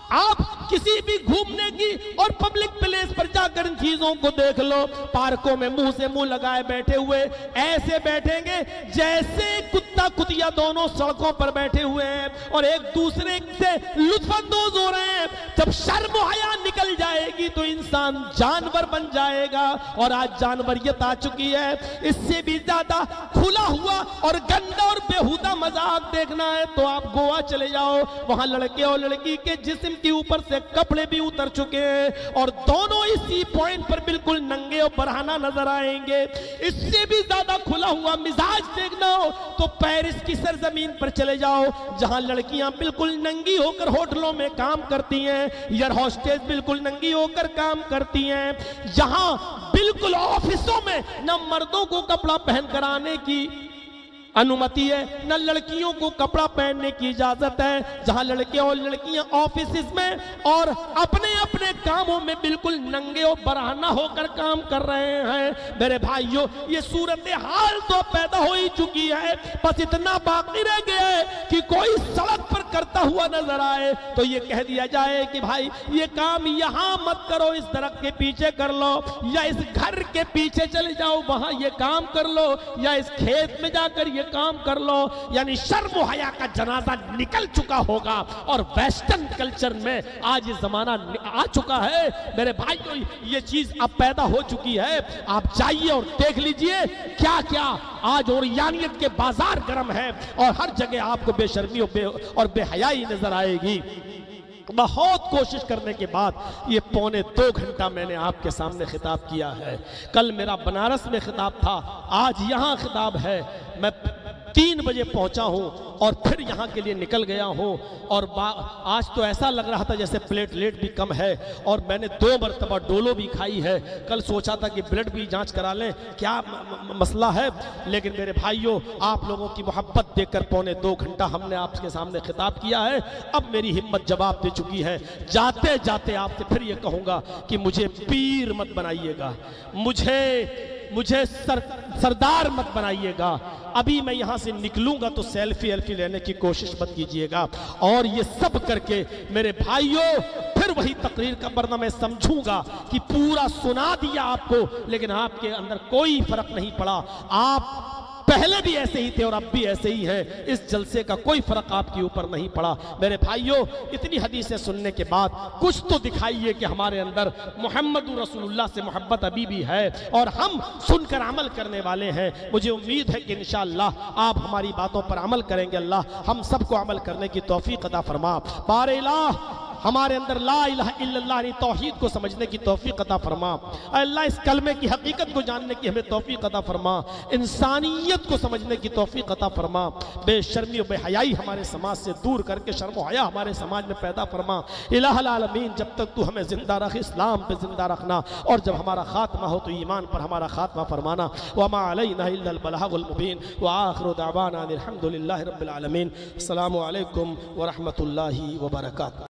आप किसी भी घूमने की और पब्लिक प्लेस पर जाकर इन चीजों को देख लो। पार्कों में मुंह से मुंह लगाए बैठे हुए ऐसे बैठेंगे जैसे कुत्ता कुतिया दोनों सड़कों पर बैठे हुए हैं और एक दूसरे से लुत्फानंदोज हो रहे हैं। जब शर्म हया निकल जाएगी तो इंसान जानवर बन जाएगा, और आज जानवरियत आ चुकी है। इससे भी ज्यादा खुला हुआ और गंदा और बेहुदा मजाक देखना है तो आप गोवा चले जाओ, वहां लड़के और लड़की के जिस्म के ऊपर से कपड़े भी उतर चुके हैं और दोनों इसी पॉइंट पर बिल्कुल नंगे और बरहाना नजर आएंगे। इससे भी ज्यादा खुला हुआ मिजाज देखना हो तो पेरिस की सरजमीन पर चले जाओ, जहां लड़कियां बिल्कुल नंगी होकर होटलों में काम करती हैं, एयर होस्टेस बिल्कुल नंगी होकर काम करती हैं, जहां बिल्कुल ऑफिसों में न मर्दों को कपड़ा पहन कर आने की अनुमति है, न लड़कियों को कपड़ा पहनने की इजाजत है, जहां लड़के और लड़कियां ऑफिस में और अपने अपने कामों में बिल्कुल नंगे और बरहना होकर काम कर रहे हैं। मेरे भाइयों, ये सूरत हाल तो पैदा हो ही चुकी है, बस इतना बाकी रह गया है कि कोई सड़क पर करता हुआ नजर आए तो ये कह दिया जाए कि भाई ये काम यहां मत करो, इस दरख्त के पीछे कर लो, या इस घर के पीछे चले जाओ वहां ये काम कर लो, या इस खेत में जाकर ये काम कर लो। यानी शर्म हया का जनाजा निकल चुका होगा और वेस्टर्न कल्चर में आज ये जमाना आ चुका है। मेरे भाइयों, ये चीज अब पैदा हो चुकी है। आप जाइए और देख लीजिए क्या क्या आज ओरियानियत के बाजार गर्म है और हर जगह आपको बेशर्मी और बेहयाई नजर आएगी। बहुत कोशिश करने के बाद ये 1.25 घंटा मैंने आपके सामने खिताब किया है। कल मेरा बनारस में खिताब था, आज यहाँ खिताब है। मैं 3 बजे पहुंचा हूं और फिर यहां के लिए निकल गया हूं और आज तो ऐसा लग रहा था जैसे प्लेटलेट भी कम है और मैंने 2 मरतबा डोलो भी खाई है। कल सोचा था कि ब्लड भी जांच करा लें, क्या मसला है, लेकिन मेरे भाइयों, आप लोगों की मोहब्बत देखकर 1.25 घंटा हमने आपके सामने खिताब किया है। अब मेरी हिम्मत जवाब दे चुकी है। जाते जाते आपसे फिर ये कहूंगा कि मुझे पीर मत बनाइएगा, मुझे सरदार मत बनाइएगा। अभी मैं यहां से निकलूंगा तो सेल्फी लेने की कोशिश मत कीजिएगा। और ये सब करके मेरे भाइयों फिर वही तकरीर का वरना मैं समझूंगा कि पूरा सुना दिया आपको, लेकिन आपके अंदर कोई फर्क नहीं पड़ा। आप पहले भी ऐसे ही थे और अब भी ऐसे ही हैं। इस जलसे का कोई फर्क आपके ऊपर नहीं पड़ा। मेरे भाइयों, इतनी हदीसें सुनने के बाद कुछ तो दिखाइए कि हमारे अंदर मोहम्मद रसूलुल्लाह से मोहब्बत अभी भी है और हम सुनकर अमल करने वाले हैं। मुझे उम्मीद है कि इंशाअल्लाह आप हमारी बातों पर अमल करेंगे। अल्लाह हम सबको अमल करने की तौफीक अता फरमा। बारे इलाह हमारे अंदर ला इलाहा इल्लल्लाह यानी तौहीद को समझने की तौफीक अता फरमा। अल्लाह इस कलमे की हकीकत को जानने की हमें तौफीक अता फरमा। इंसानियत को समझने की तौफीक अता फरमा। बेशर्मी और बेहयाई हमारे समाज से दूर करके शर्म हया हमारे समाज में पैदा फरमा। इलाहुल आलमीन, जब तक तू हमें जिंदा रख, इस्लाम पे जिंदा रखना, और जब हमारा खात्मा हो तो ईमान पर हमारा खात्मा फरमाना। वमा अलैना इल्लल बलागुल मुबीन व आखिरु दअवाना अल्हम्दुलिल्लाहि रब्बिल आलमीन। अस्सलामु अलैकुम व रहमतुल्लाहि व बरकातुहू।